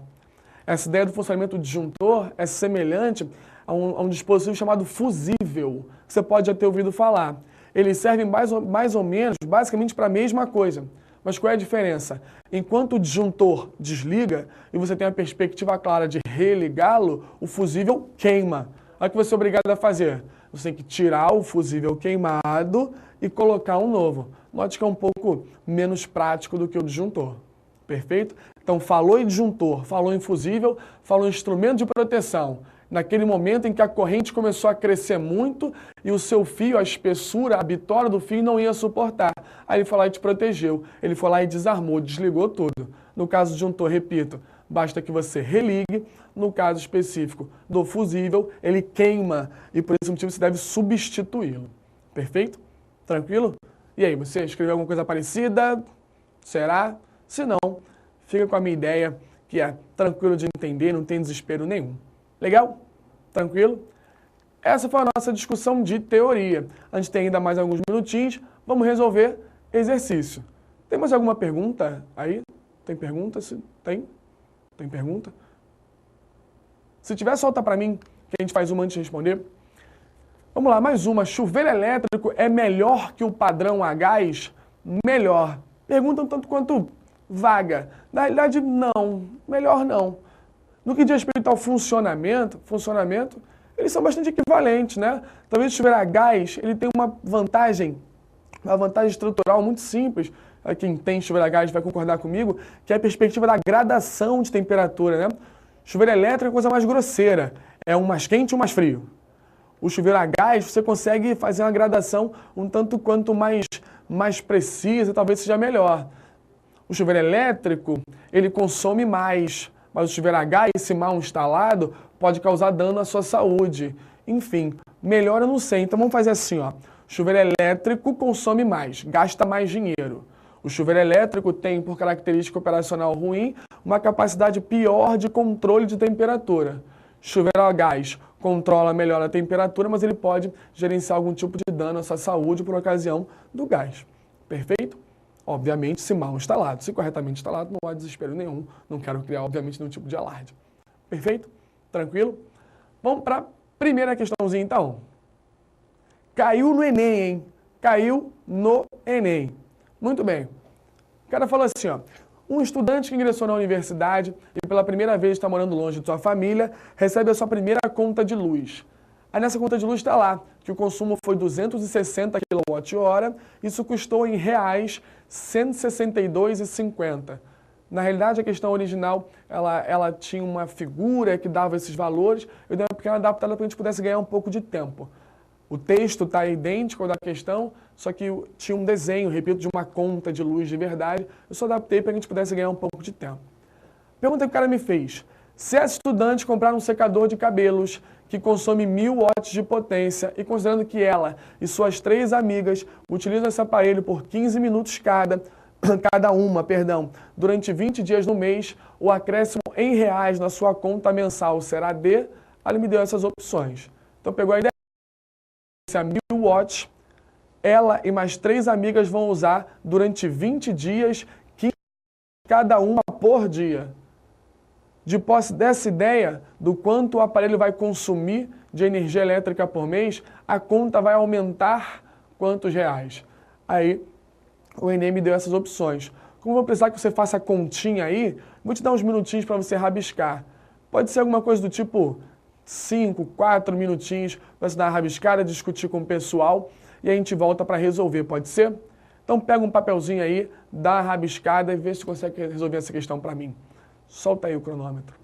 [SPEAKER 2] Essa ideia do funcionamento do disjuntor é semelhante a um dispositivo chamado fusível, que você pode já ter ouvido falar. Eles servem mais ou menos, basicamente, para a mesma coisa. Mas qual é a diferença? Enquanto o disjuntor desliga e você tem a perspectiva clara de religá-lo, o fusível queima. Olha o que você é obrigado a fazer. Você tem que tirar o fusível queimado e colocar um novo. Note que é um pouco menos prático do que o disjuntor. Perfeito? Então, falou em disjuntor, falou em fusível, falou em instrumento de proteção. Naquele momento em que a corrente começou a crescer muito e o seu fio, a espessura, a bitola do fio não ia suportar. Aí ele foi lá e te protegeu. Ele foi lá e desarmou, desligou tudo. No caso do disjuntor, repito, basta que você religue. No caso específico do fusível, ele queima e por esse motivo você deve substituí-lo. Perfeito? Tranquilo? E aí, você escreveu alguma coisa parecida? Será? Se não, fica com a minha ideia, que é tranquilo de entender, não tem desespero nenhum. Legal? Tranquilo? Essa foi a nossa discussão de teoria. A gente tem ainda mais alguns minutinhos, vamos resolver exercício. Tem mais alguma pergunta aí? Tem pergunta? Tem? Tem pergunta? Se tiver, solta para mim, que a gente faz uma antes de responder. Vamos lá, mais uma. Chuveiro elétrico é melhor que o padrão a gás? Melhor. Pergunta um tanto quanto vaga. Na realidade, não. Melhor não. No que diz respeito ao funcionamento, eles são bastante equivalentes, né? Talvez o chuveiro a gás, ele tem uma vantagem uma vantagem estrutural muito simples, quem tem chuveiro a gás vai concordar comigo, que é a perspectiva da gradação de temperatura, né? Chuveiro elétrico é a coisa mais grosseira, é um mais quente e um mais frio. O chuveiro a gás, você consegue fazer uma gradação um tanto quanto mais precisa, talvez seja melhor. O chuveiro elétrico, ele consome mais, mas o chuveiro a gás, se mal instalado, pode causar dano à sua saúde. Enfim, melhor eu não sei. Então vamos fazer assim, ó. O chuveiro elétrico consome mais, gasta mais dinheiro. O chuveiro elétrico tem, por característica operacional ruim, uma capacidade pior de controle de temperatura. Chuveiro a gás controla melhor a temperatura, mas ele pode gerenciar algum tipo de dano à sua saúde por ocasião do gás. Perfeito? Obviamente, se mal instalado. Se corretamente instalado, não há desespero nenhum. Não quero criar, obviamente, nenhum tipo de alarde. Perfeito? Tranquilo? Vamos para a primeira questãozinha, então. Caiu no Enem, hein? Caiu no Enem. Muito bem. O cara falou assim, ó. Um estudante que ingressou na universidade e pela primeira vez está morando longe de sua família, recebe a sua primeira conta de luz. Aí nessa conta de luz está lá que o consumo foi 260 kWh, isso custou em reais R$ 162,50. Na realidade, a questão original, ela tinha uma figura que dava esses valores, eu dei uma pequena adaptada para que a gente pudesse ganhar um pouco de tempo. O texto está idêntico ao da questão, só que tinha um desenho, repito, de uma conta de luz de verdade. Eu só adaptei para que a gente pudesse ganhar um pouco de tempo. Pergunta que o cara me fez. Se essa estudante comprar um secador de cabelos que consome 1000 watts de potência e considerando que ela e suas 3 amigas utilizam esse aparelho por 15 minutos cada uma, durante 20 dias no mês, o acréscimo em reais na sua conta mensal será de... Ele me deu essas opções. Então pegou a ideia. A 1000 watts, ela e mais 3 amigas vão usar durante 20 dias, 15 cada uma por dia. De posse dessa ideia do quanto o aparelho vai consumir de energia elétrica por mês, a conta vai aumentar quantos reais? Aí o Enem me deu essas opções. Como eu vou precisar que você faça a continha aí, vou te dar uns minutinhos para você rabiscar. Pode ser alguma coisa do tipo 5, 4 minutinhos para você dar uma rabiscada, discutir com o pessoal e a gente volta para resolver, pode ser? Então pega um papelzinho aí, dá uma rabiscada e vê se consegue resolver essa questão para mim. Solta aí o cronômetro.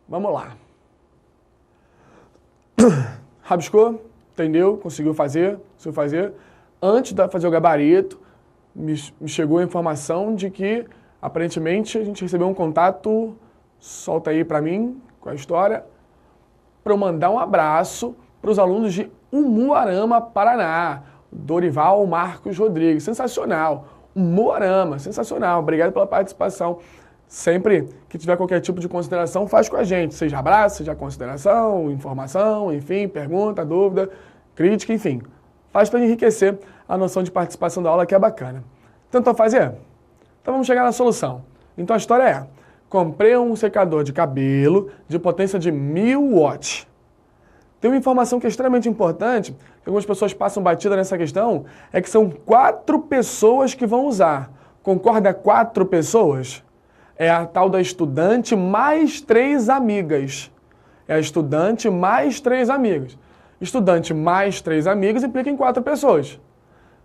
[SPEAKER 2] Vamos lá. Rabiscou? Entendeu? Conseguiu fazer? Antes de fazer o gabarito, me chegou a informação de que, aparentemente, a gente recebeu um contato, solta aí para mim, com a história, para eu mandar um abraço para os alunos de Umuarama, Paraná. Dorival Marcos Rodrigues, sensacional. Umuarama, sensacional. Obrigado pela participação. Sempre que tiver qualquer tipo de consideração, faz com a gente. Seja abraço, seja consideração, informação, enfim, pergunta, dúvida, crítica, enfim. Faz para enriquecer a noção de participação da aula, que é bacana. Tentou fazer? Então vamos chegar na solução. Então a história é: comprei um secador de cabelo de potência de 1000 watts. Tem uma informação que é extremamente importante, que algumas pessoas passam batida nessa questão, é que são 4 pessoas que vão usar. Concorda? 4 pessoas? É a tal da estudante mais 3 amigas. É a estudante mais 3 amigas. Estudante mais 3 amigas implica em 4 pessoas.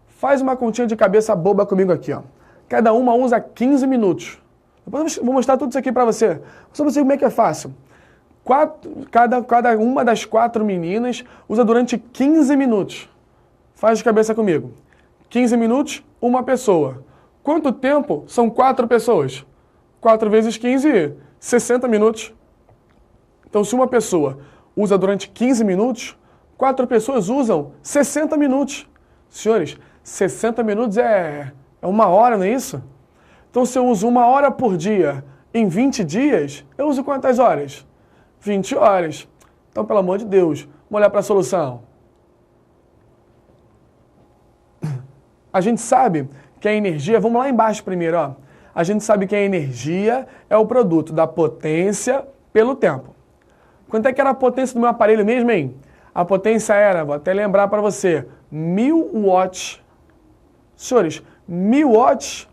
[SPEAKER 2] Faz uma continha de cabeça boba comigo aqui, ó. Cada uma usa 15 minutos. Depois eu vou mostrar tudo isso aqui para você. Só para você ver como é que é fácil. Cada uma das 4 meninas usa durante 15 minutos. Faz de cabeça comigo. 15 minutos, uma pessoa. Quanto tempo são 4 pessoas? 4 vezes 15, 60 minutos. Então, se uma pessoa usa durante 15 minutos, 4 pessoas usam 60 minutos. Senhores, 60 minutos é 1 hora, não é isso? Então, se eu uso 1 hora por dia em 20 dias, eu uso quantas horas? 20 horas. Então, pelo amor de Deus, vamos olhar para a solução. A gente sabe que a energia, vamos lá embaixo primeiro, ó. A gente sabe que a energia é o produto da potência pelo tempo. Quanto é que era a potência do meu aparelho mesmo, hein? A potência era, vou até lembrar para você, 1000 watts. Senhores, 1000 watts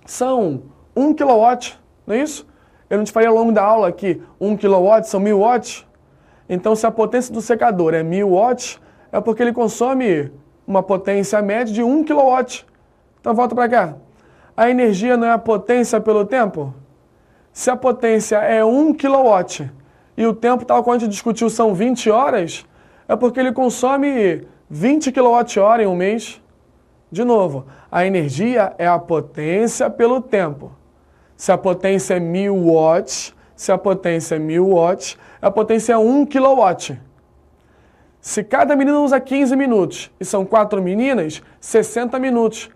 [SPEAKER 2] são 1 kW, não é isso? Eu não te falei ao longo da aula que 1 kW são 1000 watts? Então, se a potência do secador é 1000 watts, é porque ele consome uma potência média de 1 kW. Então, volta para cá. A energia não é a potência pelo tempo? Se a potência é 1 kW e o tempo, tal qual a gente discutiu, são 20 horas, é porque ele consome 20 kWh em um mês. De novo, a energia é a potência pelo tempo. Se a potência é 1000 watts, a potência é 1 kW. Se cada menina usa 15 minutos e são 4 meninas, 60 minutos.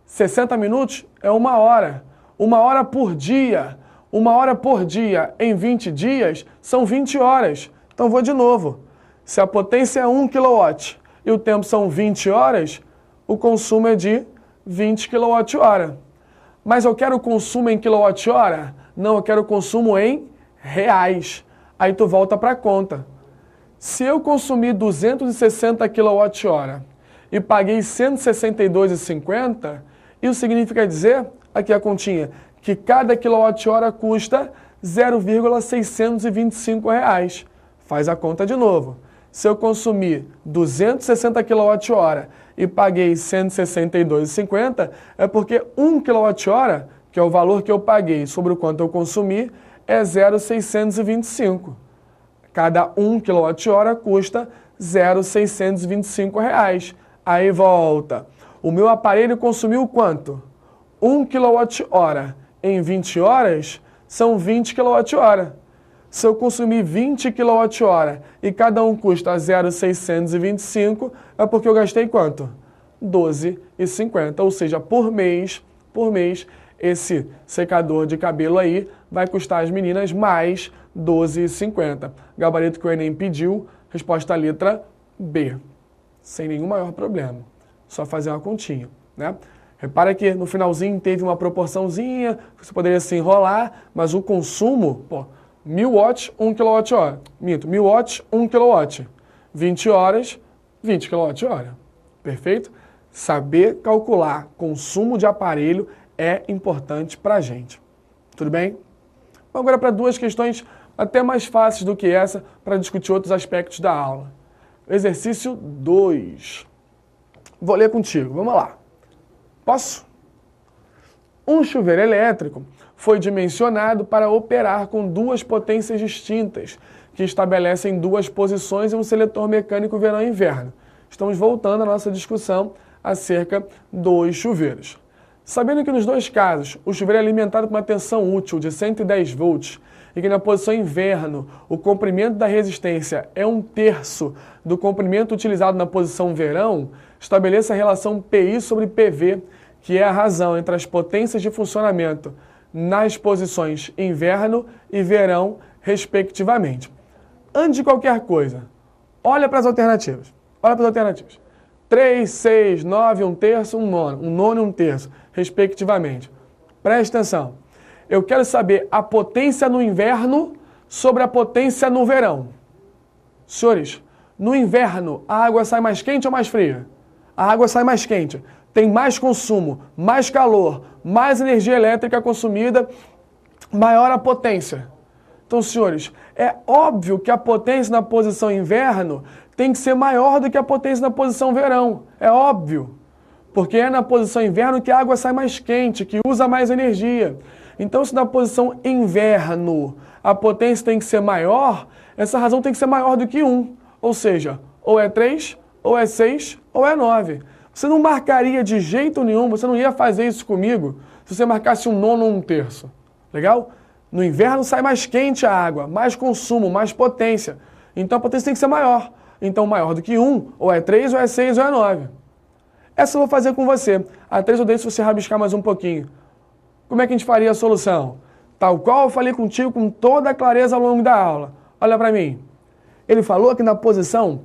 [SPEAKER 2] 60 minutos é 1 hora. 1 hora por dia. 1 hora por dia em 20 dias são 20 horas. Então vou de novo. Se a potência é 1 kW e o tempo são 20 horas, o consumo é de 20 kWh. Mas eu quero o consumo em kWh? Não, eu quero o consumo em reais. Aí tu volta para a conta. Se eu consumir 260 kWh e paguei 162,50, isso significa dizer, aqui a continha, que cada kWh custa 0,625 reais. Faz a conta de novo. Se eu consumir 260 kWh e paguei 162,50, é porque 1 kWh, que é o valor que eu paguei sobre o quanto eu consumi, é 0,625. Cada 1 kWh custa 0,625 reais. Aí volta. O meu aparelho consumiu quanto? 1 kWh em 20 horas são 20 kWh. Se eu consumir 20 kWh e cada um custa 0,625, é porque eu gastei quanto? 12,50. Ou seja, por mês, esse secador de cabelo aí vai custar às meninas mais 12,50. Gabarito que o Enem pediu, resposta à letra B. Sem nenhum maior problema. Só fazer uma continha, né? Repara que no finalzinho teve uma proporçãozinha, você poderia se enrolar, mas o consumo, 1000 watts, 1 kWh. Minto, 1000 watts, 1 kW. 20 horas, 20 kWh. Perfeito? Saber calcular consumo de aparelho é importante para a gente. Tudo bem? Vamos agora para 2 questões até mais fáceis do que essa para discutir outros aspectos da aula. Exercício 2. Vou ler contigo. Vamos lá. Posso? Um chuveiro elétrico foi dimensionado para operar com duas potências distintas, que estabelecem duas posições em um seletor mecânico verão e inverno. Estamos voltando à nossa discussão acerca dos chuveiros. Sabendo que nos dois casos o chuveiro é alimentado com uma tensão útil de 110 volts e que na posição inverno o comprimento da resistência é 1/3 do comprimento utilizado na posição verão, estabeleça a relação PI sobre PV, que é a razão entre as potências de funcionamento nas posições inverno e verão, respectivamente. Antes de qualquer coisa, olha para as alternativas. 3, 6, 9, 1/3, 1/9, 1/9 e 1/3, respectivamente. Preste atenção. Eu quero saber a potência no inverno sobre a potência no verão. Senhores, no inverno, a água sai mais quente ou mais fria? A água sai mais quente. Tem mais consumo, mais calor, mais energia elétrica consumida, maior a potência. Então, senhores, é óbvio que a potência na posição inverno tem que ser maior do que a potência na posição verão. É óbvio. Porque é na posição inverno que a água sai mais quente, que usa mais energia. Então, se na posição inverno a potência tem que ser maior, essa razão tem que ser maior do que 1. Ou seja, ou é 3, ou é 6, ou é 9. Você não marcaria de jeito nenhum, você não ia fazer isso comigo, se você marcasse 1/9 ou 1/3. Legal? No inverno sai mais quente a água, mais consumo, mais potência. Então a potência tem que ser maior. Então maior do que 1, ou é 3, ou é 6, ou é 9. Essa eu vou fazer com você. A 3 eu deixo você rabiscar mais um pouquinho. Como é que a gente faria a solução? Tal qual eu falei contigo com toda a clareza ao longo da aula. Olha para mim. Ele falou que na posição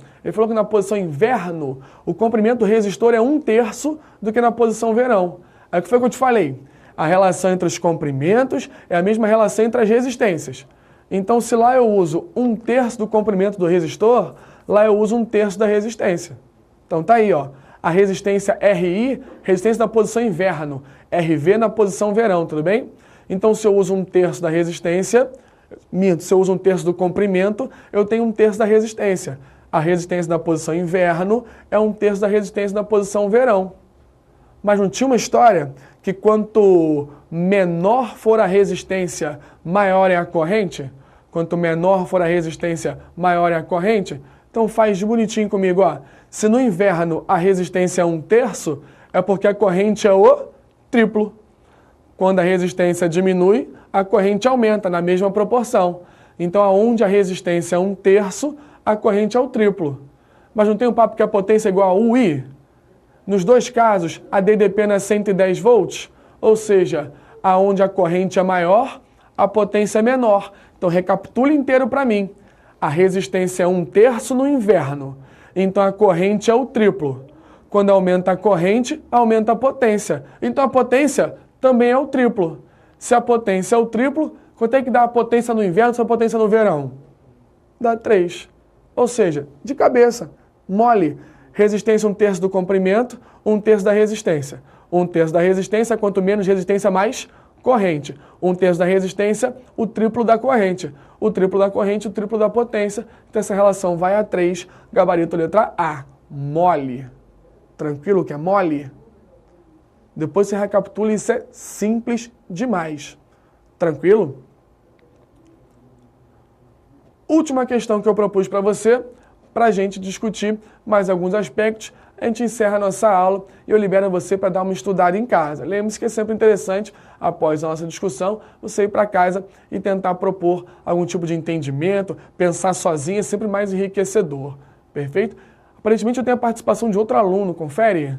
[SPEAKER 2] inverno, o comprimento do resistor é 1/3 do que na posição verão. Aí o que foi que eu te falei? A relação entre os comprimentos é a mesma relação entre as resistências. Então, se lá eu uso 1/3 do comprimento do resistor, lá eu uso 1/3 da resistência. Então tá aí, ó. A resistência RI, resistência na posição inverno, RV na posição verão, tudo bem? Então, se eu uso 1/3 da resistência, se eu uso 1/3 do comprimento, eu tenho 1/3 da resistência. A resistência na posição inverno é 1/3 da resistência na posição verão. Mas não tinha uma história que quanto menor for a resistência, maior é a corrente? Quanto menor for a resistência, maior é a corrente? Então faz de bonitinho comigo, ó. Se no inverno a resistência é 1/3, é porque a corrente é o triplo. Quando a resistência diminui, a corrente aumenta na mesma proporção. Então, aonde a resistência é 1/3, a corrente é o triplo. Mas não tem um papo que a potência é igual a UI? Nos dois casos, a DDP é 110 volts, ou seja, aonde a corrente é maior, a potência é menor. Então, recapitula inteiro para mim. A resistência é 1/3 no inverno, então a corrente é o triplo. Quando aumenta a corrente, aumenta a potência. Então, a potência também é o triplo. Se a potência é o triplo, quanto é que dá a potência no inverno e a potência no verão? Dá 3. Ou seja, de cabeça, mole. Resistência 1/3 do comprimento, 1/3 da resistência. 1/3 da resistência, quanto menos resistência, mais corrente. 1/3 da resistência, o triplo da corrente. O triplo da corrente, o triplo da potência. Então essa relação vai a 3, gabarito letra A. Mole. Tranquilo que é mole? Depois você recapitula, isso é simples demais. Tranquilo? Última questão que eu propus para você, para a gente discutir mais alguns aspectos. A gente encerra a nossa aula e eu libero você para dar uma estudada em casa. Lembre-se que é sempre interessante, após a nossa discussão, você ir para casa e tentar propor algum tipo de entendimento, pensar sozinho é sempre mais enriquecedor. Perfeito? Aparentemente eu tenho a participação de outro aluno, confere?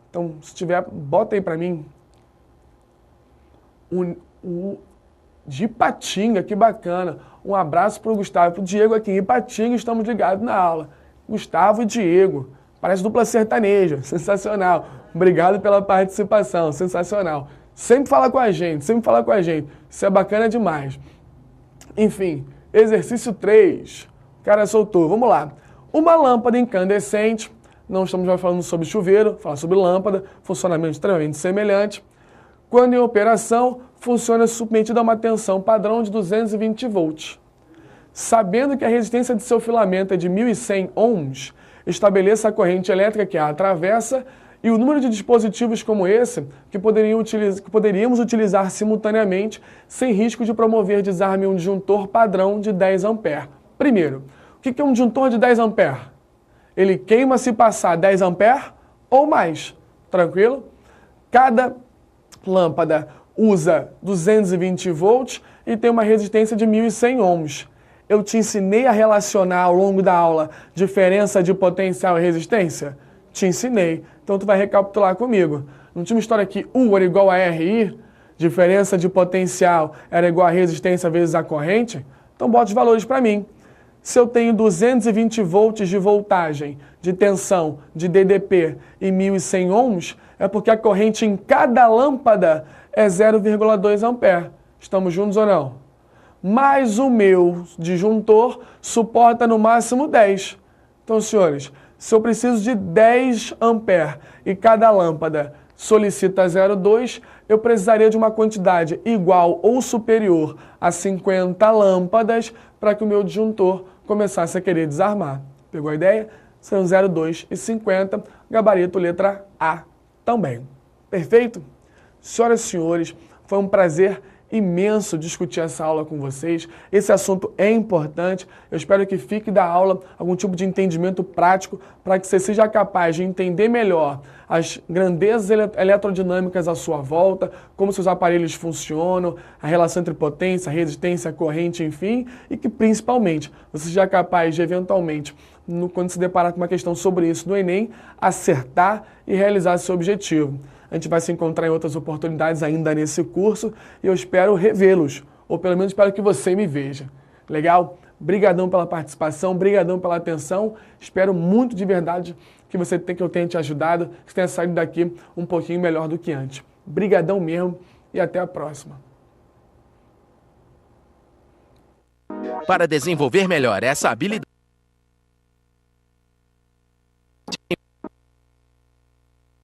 [SPEAKER 2] Então, se tiver, bota aí para mim. De Ipatinga, que bacana. Um abraço para o Gustavo e para o Diego aqui em Ipatinga, estamos ligados na aula. Gustavo e Diego, parece dupla sertaneja, sensacional. Obrigado pela participação, sensacional. Sempre fala com a gente, isso é bacana demais. Enfim, exercício 3, o cara soltou, vamos lá. Uma lâmpada incandescente, não estamos mais falando sobre chuveiro, falar sobre lâmpada, funcionamento extremamente semelhante. Quando em operação, funciona submetida a uma tensão padrão de 220 volts. Sabendo que a resistência de seu filamento é de 1.100 ohms, estabeleça a corrente elétrica que a atravessa e o número de dispositivos como esse que poderíamos utilizar simultaneamente sem risco de promover desarme em um disjuntor padrão de 10 A. Primeiro, o que é um disjuntor de 10 A? Ele queima se passar 10 A ou mais, tranquilo? Cada lâmpada usa 220 volts e tem uma resistência de 1.100 ohms. Eu te ensinei a relacionar ao longo da aula diferença de potencial e resistência? Te ensinei. Então tu vai recapitular comigo. Não tinha uma história que U era igual a RI? Diferença de potencial era igual a resistência vezes a corrente? Então bota os valores para mim. Se eu tenho 220 volts de voltagem, de tensão, de DDP e 1.100 ohms, é porque a corrente em cada lâmpada é 0,2 A. Estamos juntos ou não? Mas o meu disjuntor suporta no máximo 10. Então, senhores, se eu preciso de 10 A e cada lâmpada solicita 0,2, eu precisaria de uma quantidade igual ou superior a 50 lâmpadas para que o meu disjuntor começasse a querer desarmar. Pegou a ideia? São 0,2 e 50, gabarito letra A também. Perfeito? Senhoras e senhores, foi um prazer imenso discutir essa aula com vocês. Esse assunto é importante. Eu espero que fique da aula algum tipo de entendimento prático para que você seja capaz de entender melhor as grandezas eletrodinâmicas à sua volta, como seus aparelhos funcionam, a relação entre potência, resistência, corrente, enfim, e que principalmente você seja capaz de eventualmente, quando se deparar com uma questão sobre isso no Enem, acertar e realizar seu objetivo. A gente vai se encontrar em outras oportunidades ainda nesse curso e eu espero revê-los, ou pelo menos espero que você me veja. Legal? Brigadão pela participação, brigadão pela atenção. Espero muito de verdade que eu tenha te ajudado, que você tenha saído daqui um pouquinho melhor do que antes. Brigadão mesmo e até a próxima.
[SPEAKER 1] Para desenvolver melhor essa habilidade,